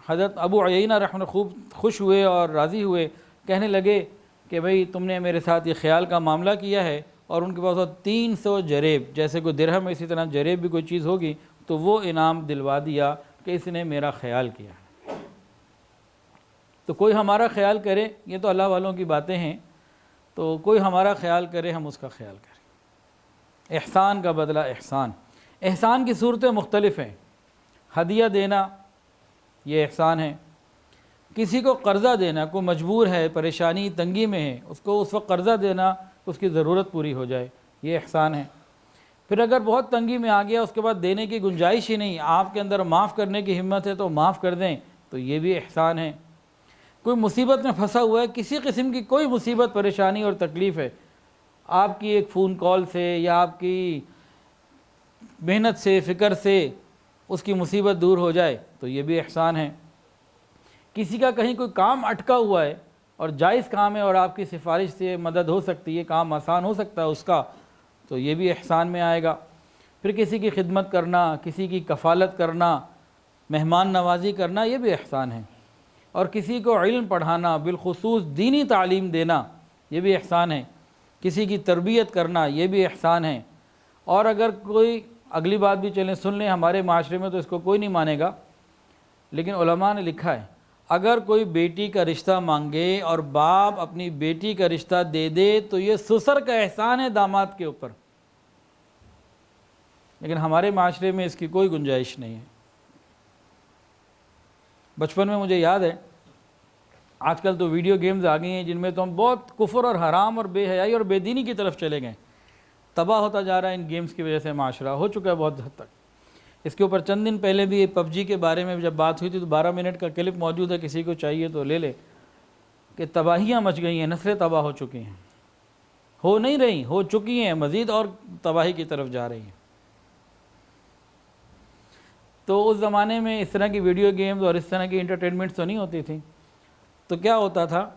حضرت ابو عیینہ رحمۃ خوب خوش ہوئے اور راضی ہوئے، کہنے لگے کہ بھئی تم نے میرے ساتھ یہ خیال کا معاملہ کیا ہے، اور ان کے پاس 300 جریب، جیسے کوئی درہم اسی طرح جریب بھی کوئی چیز ہوگی، تو وہ انعام دلوا دیا کہ اس نے میرا خیال کیا۔ تو کوئی ہمارا خیال کرے، یہ تو اللہ والوں کی باتیں ہیں، تو کوئی ہمارا خیال کرے، ہم اس کا خیال کریں۔ احسان کا بدلہ احسان۔ احسان کی صورتیں مختلف ہیں۔ ہدیہ دینا یہ احسان ہے، کسی کو قرضہ دینا، کوئی مجبور ہے، پریشانی تنگی میں ہے، اس کو اس وقت قرضہ دینا اس کی ضرورت پوری ہو جائے، یہ احسان ہے۔ پھر اگر بہت تنگی میں آ گیا، اس کے بعد دینے کی گنجائش ہی نہیں، آپ کے اندر معاف کرنے کی ہمت ہے تو معاف کر دیں، تو یہ بھی احسان ہے۔ کوئی مصیبت میں پھنسا ہوا ہے، کسی قسم کی کوئی مصیبت، پریشانی اور تکلیف ہے، آپ کی ایک فون کال سے یا آپ کی محنت سے، فکر سے اس کی مصیبت دور ہو جائے تو یہ بھی احسان ہے۔ کسی کا کہیں کوئی کام اٹکا ہوا ہے اور جائز کام ہے اور آپ کی سفارش سے مدد ہو سکتی ہے، کام آسان ہو سکتا ہے اس کا، تو یہ بھی احسان میں آئے گا۔ پھر کسی کی خدمت کرنا، کسی کی کفالت کرنا، مہمان نوازی کرنا، یہ بھی احسان ہے۔ اور کسی کو علم پڑھانا، بالخصوص دینی تعلیم دینا، یہ بھی احسان ہے۔ کسی کی تربیت کرنا، یہ بھی احسان ہے۔ اور اگر کوئی اگلی بات بھی چلیں سن لیں، ہمارے معاشرے میں تو اس کو کوئی نہیں مانے گا، لیکن علماء نے لکھا ہے اگر کوئی بیٹی کا رشتہ مانگے اور باپ اپنی بیٹی کا رشتہ دے دے تو یہ سسر کا احسان ہے داماد کے اوپر، لیکن ہمارے معاشرے میں اس کی کوئی گنجائش نہیں ہے۔ بچپن میں مجھے یاد ہے، آج کل تو ویڈیو گیمز آ گئی ہیں جن میں تو ہم بہت کفر اور حرام اور بے حیائی اور بے دینی کی طرف چلے گئے، تباہ ہوتا جا رہا ہے ان گیمز کی وجہ سے، معاشرہ ہو چکا ہے بہت حد تک۔ اس کے اوپر چند دن پہلے بھی پب جی کے بارے میں جب بات ہوئی تھی تو 12 منٹ کا کلپ موجود ہے، کسی کو چاہیے تو لے لے، کہ تباہیاں مچ گئی ہیں، نسلیں تباہ ہو چکی ہیں، ہو نہیں رہی، ہو چکی ہیں، مزید اور تباہی کی طرف جا رہی ہیں۔ تو اس زمانے میں اس طرح کی ویڈیو گیمز اور اس طرح کی انٹرٹینمنٹس تو نہیں ہوتی تھیں، تو کیا ہوتا تھا،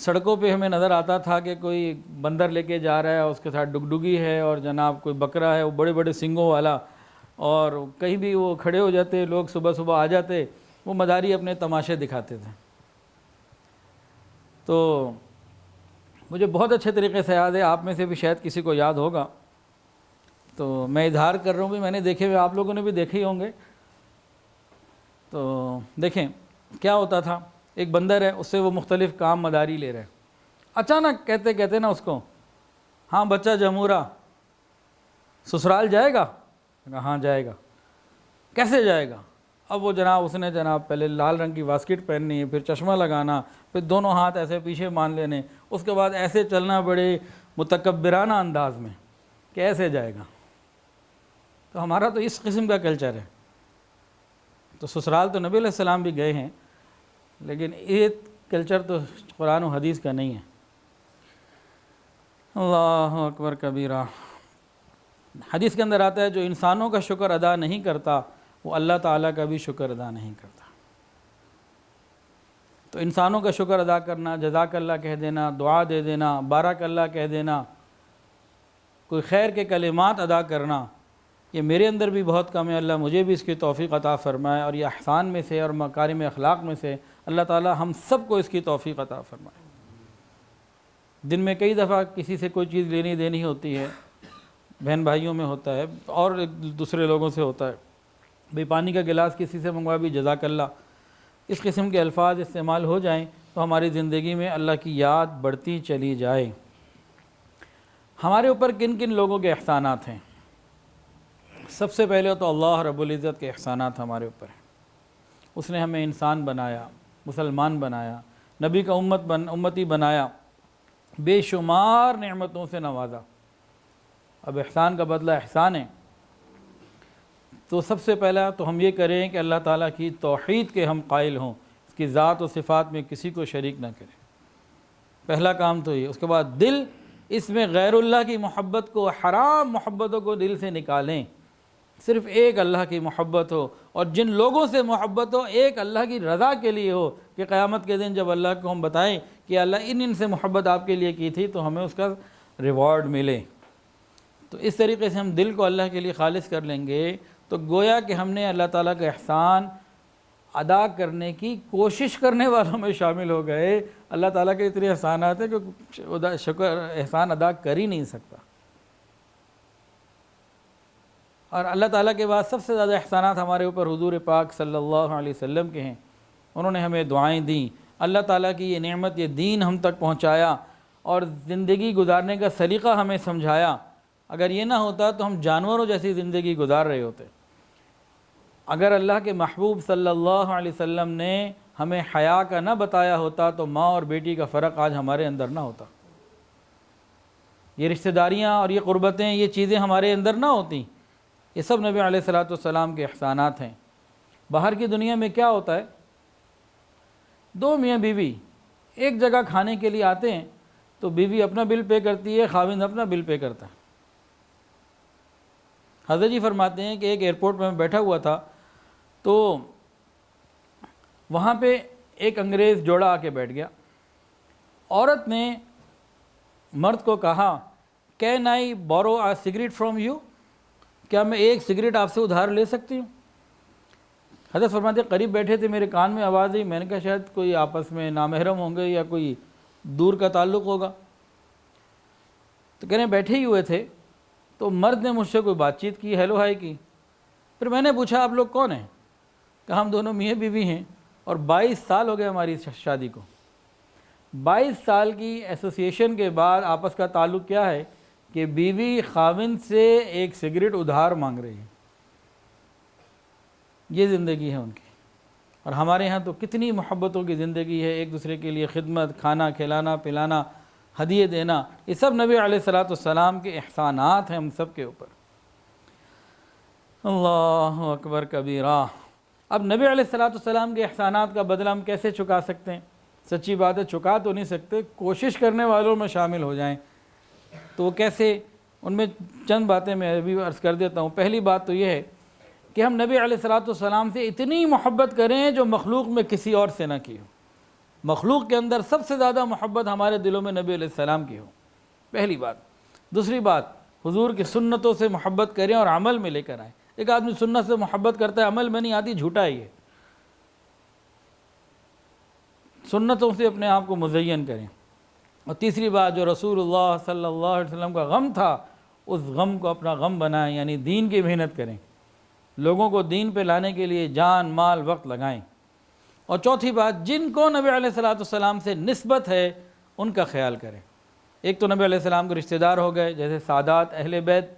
سڑکوں پہ ہمیں نظر آتا تھا کہ کوئی بندر لے کے جا رہا ہے، اس کے ساتھ ڈگڈگی ہے، اور جناب کوئی بکرا ہے وہ بڑے بڑے سنگوں والا، اور کہیں بھی وہ کھڑے ہو جاتے، لوگ صبح صبح آ جاتے، وہ مداری اپنے تماشے دکھاتے تھے۔ تو مجھے بہت اچھے طریقے سے یاد ہے، آپ میں سے بھی شاید کسی کو یاد ہوگا، تو میں اظہار کر رہا ہوں بھی میں نے دیکھے ہوئے، آپ لوگوں نے بھی دیکھے ہی ہوں گے۔ تو دیکھیں کیا ہوتا تھا، ایک بندر ہے، اس سے وہ مختلف کام مداری لے رہے ہیں، اچانک کہتے کہتے نا اس کو، ہاں بچہ جمورا سسرال جائے گا؟ کہا ہاں جائے گا۔ کیسے جائے گا؟ اب وہ جناب اس نے جناب پہلے لال رنگ کی واسکٹ پہننی ہے، پھر چشمہ لگانا، پھر دونوں ہاتھ ایسے پیچھے مان لینے، اس کے بعد ایسے چلنا بڑے متکبرانہ انداز میں، کیسے جائے گا؟ تو ہمارا تو اس قسم کا کلچر ہے۔ تو سسرال تو نبی علیہ السلام بھی گئے ہیں، لیکن یہ کلچر تو قرآن و حدیث کا نہیں ہے۔ اللہ اکبر کبیرہ۔ حدیث کے اندر آتا ہے جو انسانوں کا شکر ادا نہیں کرتا وہ اللہ تعالیٰ کا بھی شکر ادا نہیں کرتا۔ تو انسانوں کا شکر ادا کرنا، جزاک اللہ کہہ دینا، دعا دے دینا، بارک اللہ کہہ دینا، کوئی خیر کے کلمات ادا کرنا، یہ میرے اندر بھی بہت کم ہے، اللہ مجھے بھی اس کی توفیق عطا فرمائے، اور یہ احسان میں سے اور مکارم اخلاق میں سے اللہ تعالیٰ ہم سب کو اس کی توفیق عطا فرمائے۔ دن میں کئی دفعہ کسی سے کوئی چیز لینی دینی ہوتی ہے، بہن بھائیوں میں ہوتا ہے اور دوسرے لوگوں سے ہوتا ہے، بھئی پانی کا گلاس کسی سے منگوا بھی جزاک اللہ، اس قسم کے الفاظ استعمال ہو جائیں تو ہماری زندگی میں اللہ کی یاد بڑھتی چلی جائے۔ ہمارے اوپر کن کن لوگوں کے احسانات ہیں؟ سب سے پہلے تو اللہ رب العزت کے احسانات ہمارے اوپر ہیں۔ اس نے ہمیں انسان بنایا، مسلمان بنایا، نبی کا امتی بنایا، بے شمار نعمتوں سے نوازا۔ اب احسان کا بدلہ احسان ہے، تو سب سے پہلا تو ہم یہ کریں کہ اللہ تعالیٰ کی توحید کے ہم قائل ہوں، اس کی ذات و صفات میں کسی کو شریک نہ کریں، پہلا کام تو یہ۔ اس کے بعد دل، اس میں غیر اللہ کی محبت کو، حرام محبتوں کو دل سے نکالیں، صرف ایک اللہ کی محبت ہو، اور جن لوگوں سے محبت ہو ایک اللہ کی رضا کے لیے ہو، کہ قیامت کے دن جب اللہ کو ہم بتائیں کہ اللہ ان سے محبت آپ کے لیے کی تھی تو ہمیں اس کا ریوارڈ ملے۔ تو اس طریقے سے ہم دل کو اللہ کے لیے خالص کر لیں گے تو گویا کہ ہم نے اللہ تعالیٰ کا احسان ادا کرنے کی کوشش کرنے والوں میں شامل ہو گئے۔ اللہ تعالیٰ کے اتنے احسانات ہیں کہ شکر احسان ادا کر ہی نہیں سکتا۔ اور اللہ تعالیٰ کے بعد سب سے زیادہ احسانات ہمارے اوپر حضور پاک صلی اللہ علیہ وسلم کے ہیں۔ انہوں نے ہمیں دعائیں دیں، اللہ تعالیٰ کی یہ نعمت، یہ دین ہم تک پہنچایا، اور زندگی گزارنے کا سلیقہ ہمیں سمجھایا۔ اگر یہ نہ ہوتا تو ہم جانوروں جیسی زندگی گزار رہے ہوتے۔ اگر اللہ کے محبوب صلی اللہ علیہ وسلم نے ہمیں حیا کا نہ بتایا ہوتا تو ماں اور بیٹی کا فرق آج ہمارے اندر نہ ہوتا، یہ رشتہ داریاں اور یہ قربتیں، یہ چیزیں ہمارے اندر نہ ہوتی۔ یہ سب نبی علیہ الصلوۃ والسلام کے احسانات ہیں۔ باہر کی دنیا میں کیا ہوتا ہے، دو میاں بیوی ایک جگہ کھانے کے لیے آتے ہیں تو بیوی اپنا بل پے کرتی ہے، خاوند اپنا بل پے کرتا ہے۔ حضرت جی فرماتے ہیں کہ ایک ایئرپورٹ میں بیٹھا ہوا تھا تو وہاں پہ ایک انگریز جوڑا آ کے بیٹھ گیا۔ عورت نے مرد کو کہا، can I borrow a cigarette from you, کیا میں ایک سگریٹ آپ سے ادھار لے سکتی ہوں؟ حضرت فرماتے ہیں قریب بیٹھے تھے، میرے کان میں آواز آئی، میں نے کہا شاید کوئی آپس میں نامحرم ہوں گے یا کوئی دور کا تعلق ہوگا۔ تو کہنے بیٹھے ہی ہوئے تھے تو مرد نے مجھ سے کوئی بات چیت کی، ہیلو ہائی کی۔ پھر میں نے پوچھا آپ لوگ کون ہیں؟ کہ ہم دونوں میاں بیوی ہیں اور 22 سال ہو گئے ہماری شادی کو۔ 22 سال کی ایسوسیشن کے بعد آپس کا تعلق کیا ہے کہ بیوی خاوند سے ایک سگریٹ ادھار مانگ رہی ہے۔ یہ زندگی ہے ان کی۔ اور ہمارے ہاں تو کتنی محبتوں کی زندگی ہے، ایک دوسرے کے لیے خدمت، کھانا کھلانا پلانا، ہدیے دینا، یہ سب نبی علیہ الصلوۃ والسلام کے احسانات ہیں ہم سب کے اوپر۔ اللہ اکبر کبیرہ۔ اب نبی علیہ الصلوۃ والسلام کے احسانات کا بدلہ ہم کیسے چکا سکتے ہیں؟ سچی بات ہے چکا تو نہیں سکتے، کوشش کرنے والوں میں شامل ہو جائیں تو وہ کیسے، ان میں چند باتیں میں ابھی عرض کر دیتا ہوں۔ پہلی بات تو یہ ہے کہ ہم نبی علیہ الصلوۃ والسلام سے اتنی محبت کریں جو مخلوق میں کسی اور سے نہ کی ہو۔ مخلوق کے اندر سب سے زیادہ محبت ہمارے دلوں میں نبی علیہ السلام کی ہو، پہلی بات۔ دوسری بات، حضور کی سنتوں سے محبت کریں اور عمل میں لے کر آئیں۔ ایک آدمی سنت سے محبت کرتا ہے، عمل میں نہیں آتی، جھوٹا ہی ہے۔ سنتوں سے اپنے آپ کو مزین کریں۔ اور تیسری بات، جو رسول اللہ صلی اللہ علیہ وسلم کا غم تھا اس غم کو اپنا غم بنائیں، یعنی دین کی محنت کریں، لوگوں کو دین پہ لانے کے لیے جان مال وقت لگائیں۔ اور چوتھی بات، جن کو نبی علیہ الصلوۃ والسلام سے نسبت ہے ان کا خیال کریں۔ ایک تو نبی علیہ السلام کے رشتہ دار ہو گئے جیسے سادات اہل بیت،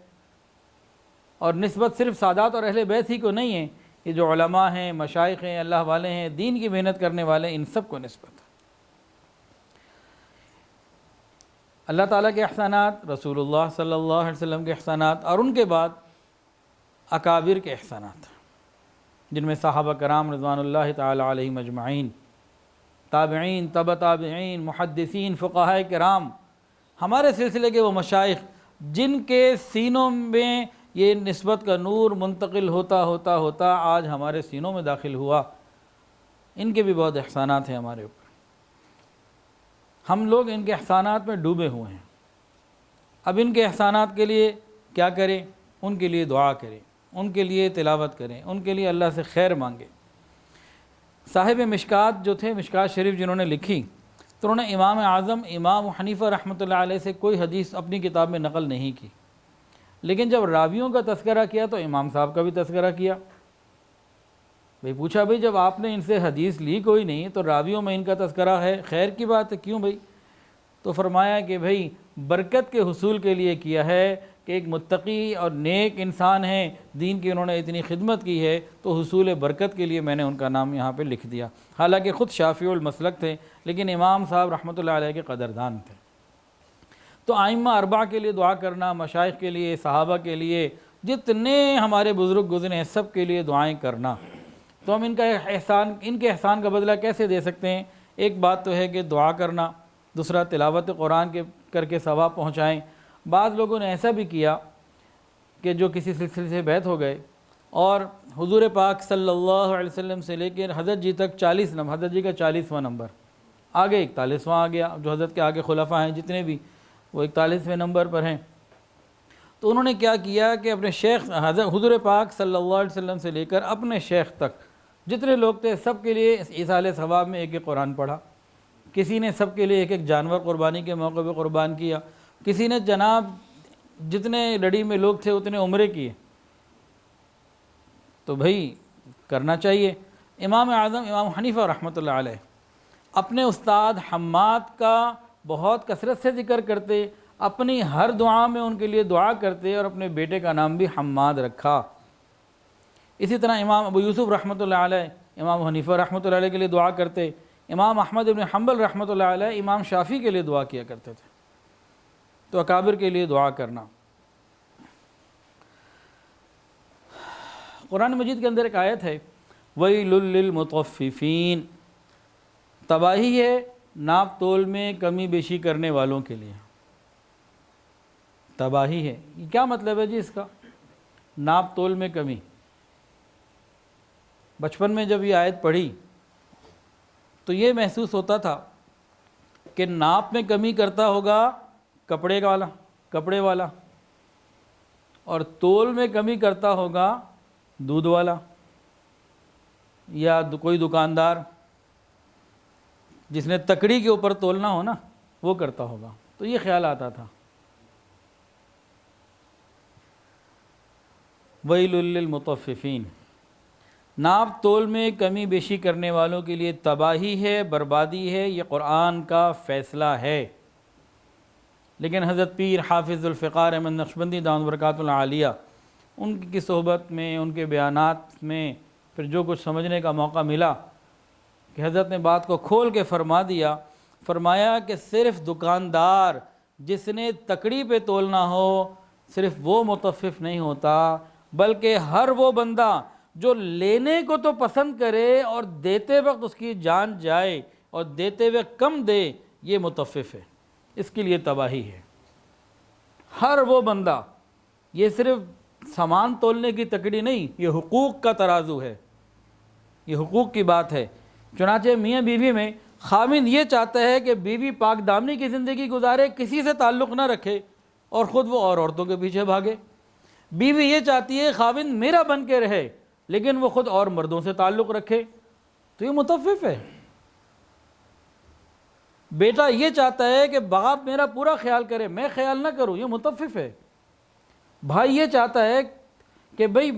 اور نسبت صرف سادات اور اہل بیت ہی کو نہیں ہے، یہ جو علماء ہیں، مشائخ ہیں، اللہ والے ہیں، دین کی محنت کرنے والے ہیں، ان سب کو نسبت ہے۔ اللہ تعالیٰ کے احسانات، رسول اللہ صلی اللہ علیہ وسلم کے احسانات، اور ان کے بعد اکابر کے احسانات، جن میں صحابہ کرام رضوان اللہ تعالی علیہم اجمعین، تابعین، تبع تابعین، محدثین، فقہاء کرام، ہمارے سلسلے کے وہ مشائخ جن کے سینوں میں یہ نسبت کا نور منتقل ہوتا ہوتا ہوتا آج ہمارے سینوں میں داخل ہوا، ان کے بھی بہت احسانات ہیں ہمارے اوپر۔ ہم لوگ ان کے احسانات میں ڈوبے ہوئے ہیں۔ اب ان کے احسانات کے لیے کیا کریں؟ ان کے لیے دعا کریں، ان کے لیے تلاوت کریں، ان کے لیے اللہ سے خیر مانگیں۔ صاحب مشکات جو تھے، مشکات شریف جنہوں نے لکھی، تو انہوں نے امام اعظم امام حنیفہ رحمۃ اللہ علیہ سے کوئی حدیث اپنی کتاب میں نقل نہیں کی، لیکن جب راویوں کا تذکرہ کیا تو امام صاحب کا بھی تذکرہ کیا۔ پوچھا بھئی جب آپ نے ان سے حدیث لی کوئی نہیں تو راویوں میں ان کا تذکرہ ہے، خیر کی بات ہے، کیوں بھئی؟ تو فرمایا کہ بھئی برکت کے حصول کے لیے کیا ہے کہ ایک متقی اور نیک انسان ہیں، دین کی انہوں نے اتنی خدمت کی ہے، تو حصول برکت کے لیے میں نے ان کا نام یہاں پہ لکھ دیا۔ حالانکہ خود شافعی المسلک تھے، لیکن امام صاحب رحمۃ اللہ علیہ کے قدردان تھے۔ تو ائمہ اربعہ کے لیے دعا کرنا، مشائخ کے لیے، صحابہ کے لیے، جتنے ہمارے بزرگ گزرے ہیں سب کے لیے دعائیں کرنا۔ تو ہم ان کے احسان کا بدلہ کیسے دے سکتے ہیں؟ ایک بات تو ہے کہ دعا کرنا، دوسرا تلاوت قرآن کے کر کے ثواب پہنچائیں۔ بعض لوگوں نے ایسا بھی کیا کہ جو کسی سلسلے سے بیعت ہو گئے اور حضور پاک صلی اللہ علیہ وسلم سے لے کے حضرت جی تک 40 نمبر، حضرت جی کا 40واں نمبر، آگے 41واں آ گیا، جو حضرت کے آگے خلفاء ہیں جتنے بھی وہ 41ویں نمبر پر ہیں۔ تو انہوں نے کیا کیا کہ اپنے شیخ حضور پاک صلی اللہ علیہ وسلم سے لے کر اپنے شیخ تک جتنے لوگ تھے سب کے لیے ایصال ثواب میں ایک ایک قرآن پڑھا۔ کسی نے سب کے لیے ایک ایک جانور قربانی کے موقع پہ قربان کیا، کسی نے جناب جتنے لڑی میں لوگ تھے اتنے عمرے کیے۔ تو بھئی کرنا چاہیے۔ امام اعظم امام حنیفہ رحمۃ اللہ علیہ اپنے استاد حماد کا بہت کثرت سے ذکر کرتے، اپنی ہر دعا میں ان کے لیے دعا کرتے، اور اپنے بیٹے کا نام بھی حماد رکھا۔ اسی طرح امام ابو یوسف رحمۃ اللہ علیہ امام حنیفہ رحمۃ اللہ علیہ کے لیے دعا کرتے، امام احمد بن حنبل رحمۃ اللہ علیہ امام شافعی کے لیے دعا کیا کرتے تھے۔ تو اکابر کے لیے دعا کرنا۔ قرآن مجید کے اندر ایک آیت ہے، وَيْلٌ لِّلْمُطَفِّفِينَ، تباہی ہے ناپ تول میں کمی بیشی کرنے والوں کے لیے۔ تباہی ہے، یہ کیا مطلب ہے جی اس کا؟ ناپ تول میں کمی۔ بچپن میں جب یہ آیت پڑھی تو یہ محسوس ہوتا تھا کہ ناپ میں کمی کرتا ہوگا کپڑے والا، اور تول میں کمی کرتا ہوگا دودھ والا یا کوئی دکاندار جس نے تکڑی کے اوپر تولنا ہو نا، وہ کرتا ہوگا۔ تو یہ خیال آتا تھا۔ وَيْلٌ لِّلْمُطَفِّفِينَ، ناپ تول میں کمی بیشی کرنے والوں کے لیے تباہی ہے، بربادی ہے، یہ قرآن کا فیصلہ ہے۔ لیکن حضرت پیر حافظ الفقار احمد نقشبندی دامت برکاتہ العالیہ، ان کی صحبت میں، ان کے بیانات میں پھر جو کچھ سمجھنے کا موقع ملا کہ حضرت نے بات کو کھول کے فرمایا کہ صرف دکاندار جس نے تکڑی پہ تولنا ہو صرف وہ مطفف نہیں ہوتا، بلکہ ہر وہ بندہ جو لینے کو تو پسند کرے اور دیتے وقت اس کی جان جائے اور دیتے ہوئے کم دے، یہ مطفف ہے، اس کے لیے تباہی ہے۔ ہر وہ بندہ، یہ صرف سامان تولنے کی تکڑی نہیں، یہ حقوق کا ترازو ہے، یہ حقوق کی بات ہے۔ چنانچہ میاں بیوی میں خاوند یہ چاہتا ہے کہ بیوی پاک دامنی کی زندگی گزارے، کسی سے تعلق نہ رکھے اور خود وہ اور عورتوں کے پیچھے بھاگے۔ بیوی یہ چاہتی ہے خاوند میرا بن کے رہے لیکن وہ خود اور مردوں سے تعلق رکھے، تو یہ مطفف ہے۔ بیٹا یہ چاہتا ہے کہ باپ میرا پورا خیال کرے، میں خیال نہ کروں، یہ مطفف ہے۔ بھائی یہ چاہتا ہے کہ بھئی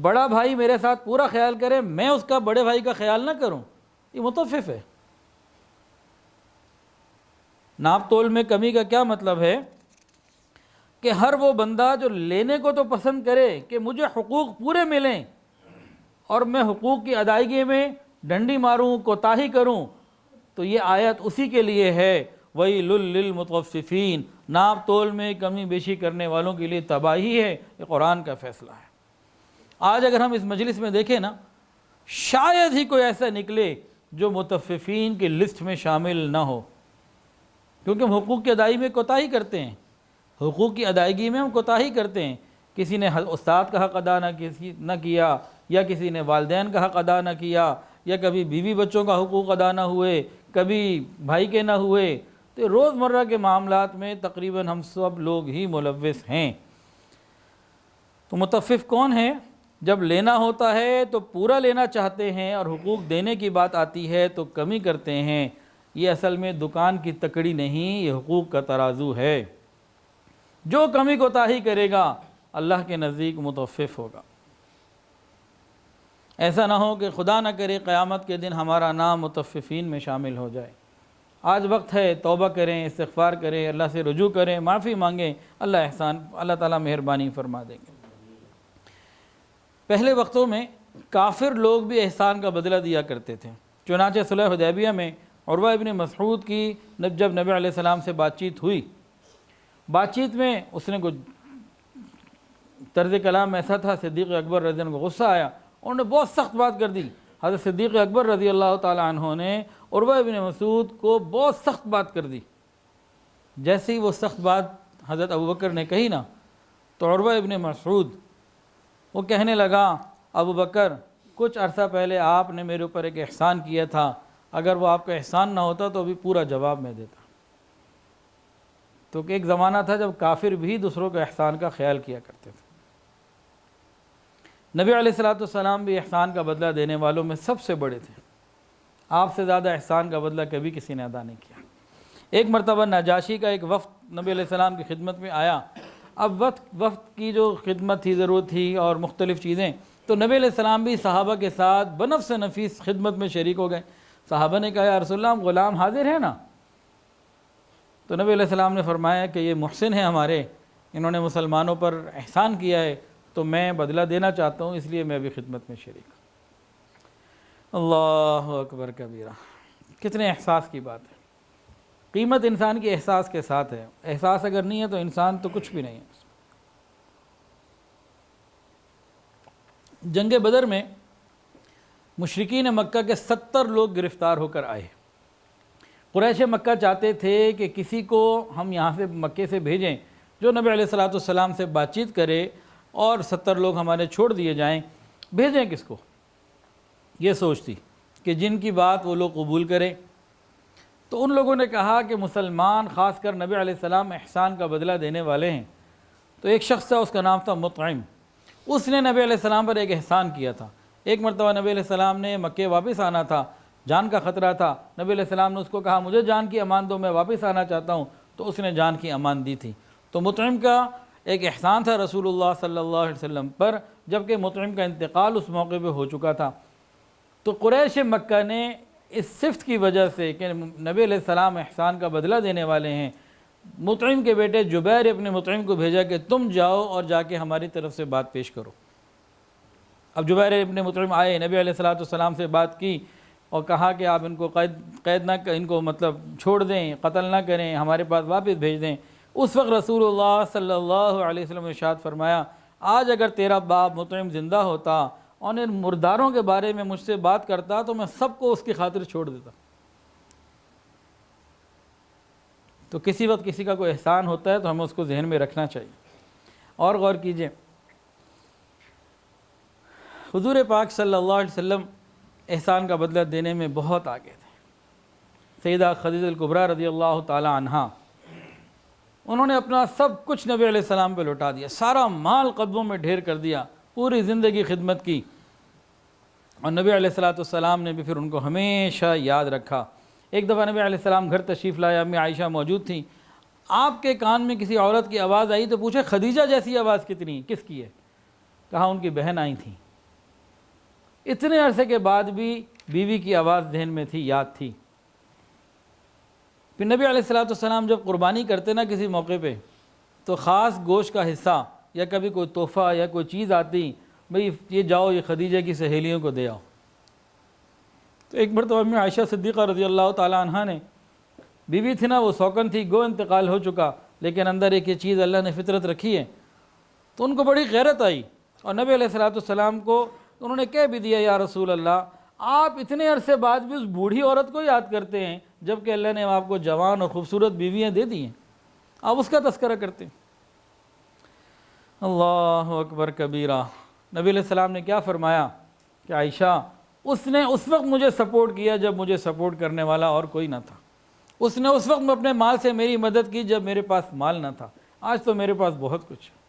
بڑا بھائی میرے ساتھ پورا خیال کرے، میں اس کا بڑے بھائی کا خیال نہ کروں، یہ متفف ہے۔ ناپ تول میں کمی کا کیا مطلب ہے کہ ہر وہ بندہ جو لینے کو تو پسند کرے کہ مجھے حقوق پورے ملیں اور میں حقوق کی ادائیگی میں ڈنڈی ماروں، کوتاہی کروں، تو یہ آیت اسی کے لیے ہے، وَيْلٌ لِّلْمُطَفِّفِينَ، ناپ تول میں کمی بیشی کرنے والوں کے لیے تباہی ہے۔ یہ قرآن کا فیصلہ ہے۔ آج اگر ہم اس مجلس میں دیکھیں نا، شاید ہی کوئی ایسا نکلے جو متففین کی لسٹ میں شامل نہ ہو، کیونکہ ہم حقوق کی ادائیگی میں کوتاہی کرتے ہیں، حقوق کی ادائیگی میں ہم کوتاہی کرتے ہیں۔ کسی نے استاد کا حق ادا نہ کیا، یا کسی نے والدین کا حق ادا نہ کیا، یا کبھی بیوی بچوں کا حقوق ادا نہ ہوئے، کبھی بھائی کے نہ ہوئے، تو روزمرہ کے معاملات میں تقریباً ہم سب لوگ ہی ملوث ہیں۔ تو متفف کون ہے؟ جب لینا ہوتا ہے تو پورا لینا چاہتے ہیں، اور حقوق دینے کی بات آتی ہے تو کمی کرتے ہیں۔ یہ اصل میں دکان کی تکڑی نہیں، یہ حقوق کا ترازو ہے۔ جو کمی کوتاہی کرے گا اللہ کے نزدیک متفف ہوگا۔ ایسا نہ ہو کہ خدا نہ کرے قیامت کے دن ہمارا نام متففین میں شامل ہو جائے۔ آج وقت ہے، توبہ کریں، استغفار کریں، اللہ سے رجوع کریں، معافی مانگیں، اللہ تعالیٰ مہربانی فرما دیں گے۔ پہلے وقتوں میں کافر لوگ بھی احسان کا بدلہ دیا کرتے تھے۔ چنانچہ صلح حدیبیہ میں عروہ ابن مسعود کی جب نبی علیہ السلام سے بات چیت ہوئی، بات چیت میں اس نے کچھ طرز کلام ایسا تھا، صدیق اکبر رضی اللہ عنہ کو غصہ آیا، انہوں نے بہت سخت بات کر دی۔ حضرت صدیق اکبر رضی اللہ تعالیٰ عنہ نے عروہ ابن مسعود کو بہت سخت بات کر دی۔ جیسے ہی وہ سخت بات حضرت ابوبکر نے کہی نا، تو عروہ ابن مسعود وہ کہنے لگا، ابوبکر کچھ عرصہ پہلے آپ نے میرے اوپر ایک احسان کیا تھا، اگر وہ آپ کا احسان نہ ہوتا تو ابھی پورا جواب میں دیتا۔ تو ایک زمانہ تھا جب کافر بھی دوسروں کے احسان کا خیال کیا کرتے تھے۔ نبی علیہ السلام بھی احسان کا بدلہ دینے والوں میں سب سے بڑے تھے۔ آپ سے زیادہ احسان کا بدلہ کبھی کسی نے ادا نہیں کیا۔ ایک مرتبہ نجاشی کا ایک وفد نبی علیہ السلام کی خدمت میں آیا۔ اب وفد کی جو خدمت تھی، ضرورت تھی اور مختلف چیزیں، تو نبی علیہ السلام بھی صحابہ کے ساتھ بنفس نفیس خدمت میں شریک ہو گئے۔ صحابہ نے کہا، یا رسول اللہ غلام حاضر ہے نا؟ تو نبی علیہ السلام نے فرمایا کہ یہ محسن ہے ہمارے، انہوں نے مسلمانوں پر احسان کیا ہے، تو میں بدلہ دینا چاہتا ہوں، اس لیے میں بھی خدمت میں شریک ہوں۔ اللہ اکبر کبیرہ، کتنے احساس کی بات ہے۔ قیمت انسان کی احساس کے ساتھ ہے، احساس اگر نہیں ہے تو انسان تو کچھ بھی نہیں ہے۔ جنگ بدر میں مشرکین مکہ کے 70 لوگ گرفتار ہو کر آئے۔ قریش مکہ چاہتے تھے کہ کسی کو ہم یہاں سے مکے سے بھیجیں جو نبی علیہ السلام سے بات چیت کرے، اور 70 لوگ ہمارے چھوڑ دیے جائیں۔ بھیجیں کس کو؟ یہ سوچتی کہ جن کی بات وہ لوگ قبول کریں۔ تو ان لوگوں نے کہا کہ مسلمان، خاص کر نبی علیہ السلام، احسان کا بدلہ دینے والے ہیں۔ تو ایک شخص تھا، اس کا نام تھا مطعم، اس نے نبی علیہ السلام پر ایک احسان کیا تھا۔ ایک مرتبہ نبی علیہ السلام نے مکے واپس آنا تھا، جان کا خطرہ تھا، نبی علیہ السلام نے اس کو کہا مجھے جان کی امان دو، میں واپس آنا چاہتا ہوں، تو اس نے جان کی امان دی تھی۔ تو مطعم کا ایک احسان تھا رسول اللہ صلی اللہ علیہ وسلم پر، جبکہ مطعم کا انتقال اس موقع پہ ہو چکا تھا۔ تو قریش مکہ نے اس صفت کی وجہ سے کہ نبی علیہ السلام احسان کا بدلہ دینے والے ہیں، مطعم کے بیٹے جبیر ابن مطعم کو بھیجا کہ تم جاؤ اور جا کے ہماری طرف سے بات پیش کرو۔ اب جبیر ابن مطعم آئے، نبی علیہ السلام سے بات کی اور کہا کہ آپ ان کو قید نہ، ان کو مطلب چھوڑ دیں، قتل نہ کریں، ہمارے پاس واپس بھیج دیں۔ اس وقت رسول اللہ صلی اللہ علیہ وسلم نے ارشاد فرمایا، آج اگر تیرا باپ مطعم زندہ ہوتا اور ان مرداروں کے بارے میں مجھ سے بات کرتا تو میں سب کو اس کی خاطر چھوڑ دیتا۔ تو کسی وقت کسی کا کوئی احسان ہوتا ہے تو ہمیں اس کو ذہن میں رکھنا چاہیے۔ اور غور کیجئے، حضور پاک صلی اللہ علیہ وسلم احسان کا بدلہ دینے میں بہت آگے تھے۔ سیدہ خدیجہ الکبریٰ رضی اللہ تعالی عنہا، انہوں نے اپنا سب کچھ نبی علیہ السلام پہ لوٹا دیا، سارا مال قدموں میں ڈھیر کر دیا، پوری زندگی خدمت کی، اور نبی علیہ السلام نے بھی پھر ان کو ہمیشہ یاد رکھا۔ ایک دفعہ نبی علیہ السلام گھر تشریف لائے، امی عائشہ موجود تھیں، آپ کے کان میں کسی عورت کی آواز آئی تو پوچھے خدیجہ جیسی آواز کتنی، کس کی ہے؟ کہا ان کی بہن آئی تھیں۔ اتنے عرصے کے بعد بھی بیوی کی آواز ذہن میں تھی، یاد تھی۔ پھر نبی علیہ الصلوۃ والسلام جب قربانی کرتے نا کسی موقع پہ، تو خاص گوشت کا حصہ یا کبھی کوئی تحفہ یا کوئی چیز آتی، بھئی یہ جاؤ یہ خدیجہ کی سہیلیوں کو دے آؤ۔ تو ایک مرتبہ میں عائشہ صدیقہ رضی اللہ تعالی عنہا نے، بیوی تھی نا وہ سوکن تھی، گو انتقال ہو چکا، لیکن اندر ایک یہ چیز اللہ نے فطرت رکھی ہے، تو ان کو بڑی غیرت آئی اور نبی علیہ الصلوۃ والسلام کو انہوں نے کہہ بھی دیا، یا رسول اللہ آپ اتنے عرصے بعد بھی اس بوڑھی عورت کو یاد کرتے ہیں جبکہ اللہ نے آپ کو جوان اور خوبصورت بیویاں دے دی ہیں، آپ اس کا تذکرہ کرتے ہیں۔ اللہ اکبر کبیرہ۔ نبی علیہ السلام نے کیا فرمایا کہ عائشہ اس نے اس وقت مجھے سپورٹ کیا جب مجھے سپورٹ کرنے والا اور کوئی نہ تھا، اس نے اس وقت اپنے مال سے میری مدد کی جب میرے پاس مال نہ تھا، آج تو میرے پاس بہت کچھ ہے۔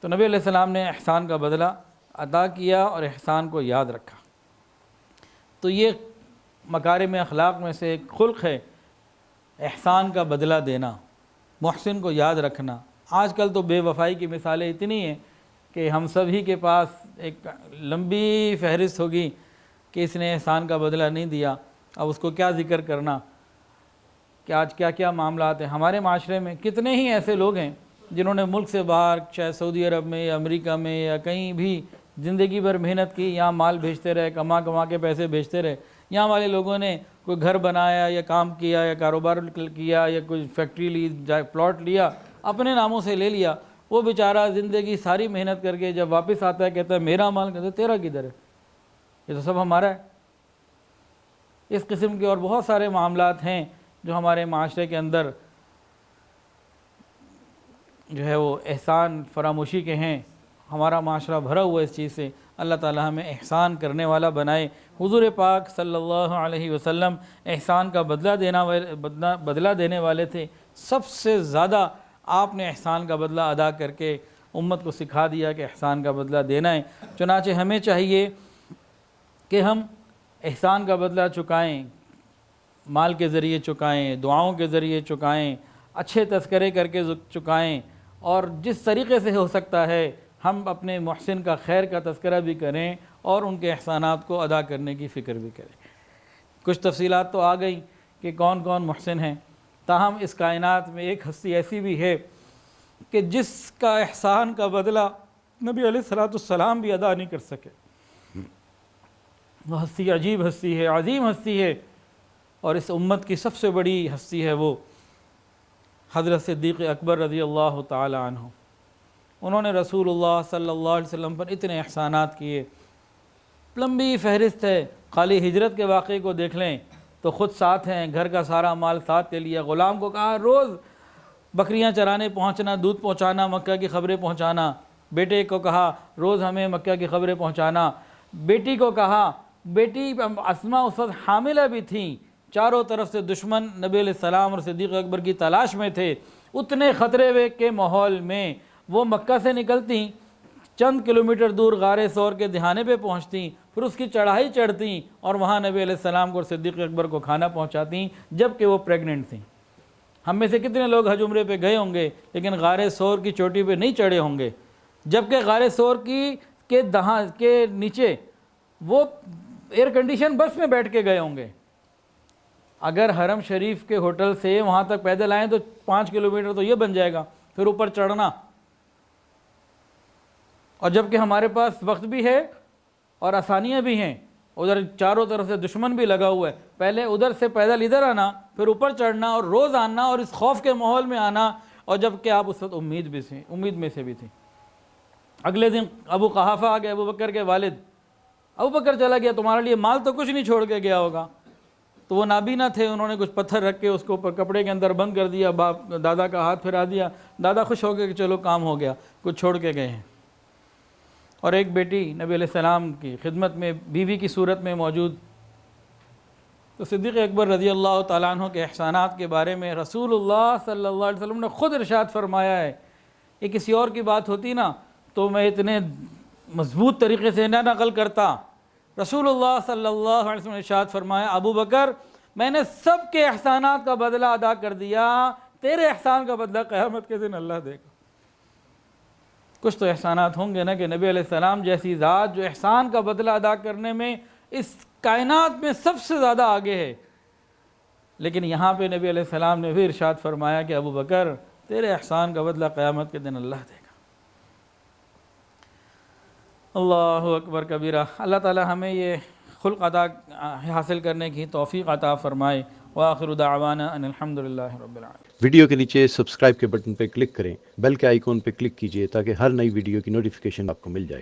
تو نبی علیہ السلام نے احسان کا بدلہ ادا کیا اور احسان کو یاد رکھا۔ تو یہ مکارم اخلاق میں سے ایک خلق ہے، احسان کا بدلہ دینا، محسن کو یاد رکھنا۔ آج کل تو بے وفائی کی مثالیں اتنی ہیں کہ ہم سبھی کے پاس ایک لمبی فہرست ہوگی کہ اس نے احسان کا بدلہ نہیں دیا، اب اس کو کیا ذکر کرنا کہ آج کیا کیا معاملات ہیں۔ ہمارے معاشرے میں کتنے ہی ایسے لوگ ہیں جنہوں نے ملک سے باہر، چاہے سعودی عرب میں یا امریکہ میں یا کہیں بھی، زندگی بھر محنت کی، یہاں مال بھیجتے رہے، کما کے پیسے بھیجتے رہے۔ یہاں والے لوگوں نے کوئی گھر بنایا یا کام کیا یا کاروبار کیا یا کوئی فیکٹری لی، پلاٹ لیا، اپنے ناموں سے لے لیا، وہ بیچارہ زندگی ساری محنت کر کے جب واپس آتا ہے کہتا ہے میرا مال، کہتا ہے تیرا کدھر ہے، یہ تو سب ہمارا ہے۔ اس قسم کے اور بہت سارے معاملات ہیں جو ہمارے معاشرے کے اندر جو ہے وہ احسان فراموشی کے ہیں۔ ہمارا معاشرہ بھرا ہوا اس چیز سے۔ اللہ تعالیٰ ہمیں احسان کرنے والا بنائے۔ حضور پاک صلی اللہ علیہ وسلم احسان کا بدلہ دینے والے تھے۔ سب سے زیادہ آپ نے احسان کا بدلہ ادا کر کے امت کو سکھا دیا کہ احسان کا بدلہ دینا ہے۔ چنانچہ ہمیں چاہیے کہ ہم احسان کا بدلہ چکائیں، مال کے ذریعے چکائیں، دعاؤں کے ذریعے چکائیں، اچھے تذکرے کر کے چکائیں، اور جس طریقے سے ہو سکتا ہے ہم اپنے محسن کا خیر کا تذکرہ بھی کریں اور ان کے احسانات کو ادا کرنے کی فکر بھی کریں۔ کچھ تفصیلات تو آ گئیں کہ کون کون محسن ہیں، تاہم اس کائنات میں ایک ہستی ایسی بھی ہے کہ جس کا احسان کا بدلہ نبی علیہ الصلوۃ والسلام بھی ادا نہیں کر سکے۔ وہ ہستی عجیب ہستی ہے، عظیم ہستی ہے، اور اس امت کی سب سے بڑی ہستی ہے وہ حضرت صدیق اکبر رضی اللہ تعالی عنہ۔ انہوں نے رسول اللہ صلی اللہ علیہ وسلم پر اتنے احسانات کیے، لمبی فہرست ہے۔ خالی ہجرت کے واقعے کو دیکھ لیں تو خود ساتھ ہیں، گھر کا سارا مال ساتھ لے لیا، غلام کو کہا روز بکریاں چرانے پہنچنا، دودھ پہنچانا، مکہ کی خبریں پہنچانا، بیٹے کو کہا روز ہمیں مکہ کی خبریں پہنچانا، بیٹی کو کہا، بیٹی اسماء اس وقت حاملہ بھی تھیں، چاروں طرف سے دشمن نبی علیہ السلام اور صدیق اکبر کی تلاش میں تھے، اتنے خطرے کے ماحول میں وہ مکہ سے نکلتیں، چند کلومیٹر دور غار ثور کے دہانے پہ پہنچتیں، پھر اس کی چڑھائی چڑھتیں اور وہاں نبی علیہ السلام کو اور صدیق اکبر کو کھانا پہنچاتیں جبکہ وہ پریگننٹ تھیں۔ ہم میں سے کتنے لوگ حج عمرے پہ گئے ہوں گے لیکن غار ثور کی چوٹی پہ نہیں چڑھے ہوں گے، جبکہ غار ثور کے نیچے وہ ایئر کنڈیشن بس میں بیٹھ کے گئے ہوں گے۔ اگر حرم شریف کے ہوٹل سے وہاں تک پیدل آئیں تو 5 کلومیٹر تو یہ بن جائے گا، پھر اوپر چڑھنا، اور جبکہ ہمارے پاس وقت بھی ہے اور آسانیاں بھی ہیں، ادھر چاروں طرف سے دشمن بھی لگا ہوا ہے، پہلے ادھر سے پیدل ادھر آنا، پھر اوپر چڑھنا اور روز آنا اور اس خوف کے ماحول میں آنا، اور جبکہ آپ اس وقت امید میں سے بھی تھے۔ اگلے دن ابو قحافہ آ گئے، ابو بکر کے والد، ابو بکر چلا گیا، تمہارے لیے مال تو کچھ نہیں چھوڑ کے گیا ہوگا۔ تو وہ نابینا تھے، انہوں نے کچھ پتھر رکھ کے اس کو اوپر کپڑے کے اندر بند کر دیا، دادا کا ہاتھ پھرا دیا، دادا خوش ہو گئے کہ چلو کام ہو گیا، کچھ چھوڑ کے گئے ہیں۔ اور ایک بیٹی نبی علیہ السلام کی خدمت میں بیوی کی صورت میں موجود۔ تو صدیق اکبر رضی اللہ تعالیٰ عنہ کے احسانات کے بارے میں رسول اللہ صلی اللہ علیہ وسلم نے خود ارشاد فرمایا ہے۔ یہ کسی اور کی بات ہوتی نا تو میں اتنے مضبوط طریقے سے نہ نقل کرتا۔ رسول اللہ صلی اللہ علیہ وسلم نے ارشاد فرمایا، ابو بکر میں نے سب کے احسانات کا بدلہ ادا کر دیا، تیرے احسان کا بدلہ قیامت کے دن اللہ دے گا۔ کچھ تو احسانات ہوں گے نا کہ نبی علیہ السلام جیسی ذات جو احسان کا بدلہ ادا کرنے میں اس کائنات میں سب سے زیادہ آگے ہے، لیکن یہاں پہ نبی علیہ السلام نے بھی ارشاد فرمایا کہ ابو بکر تیرے احسان کا بدلہ قیامت کے دن اللہ دے گا۔ اللہ اکبر کبیرہ۔ اللہ تعالی ہمیں یہ خلق ادا حاصل کرنے کی توفیق عطا فرمائے۔ وآخر دعوانا ان الحمدللہ رب العالمین۔ ویڈیو کے نیچے سبسکرائب کے بٹن پہ کلک کریں، بیل کے آئیکن پہ کلک کیجئے تاکہ ہر نئی ویڈیو کی نوٹیفیکیشن آپ کو مل جائے۔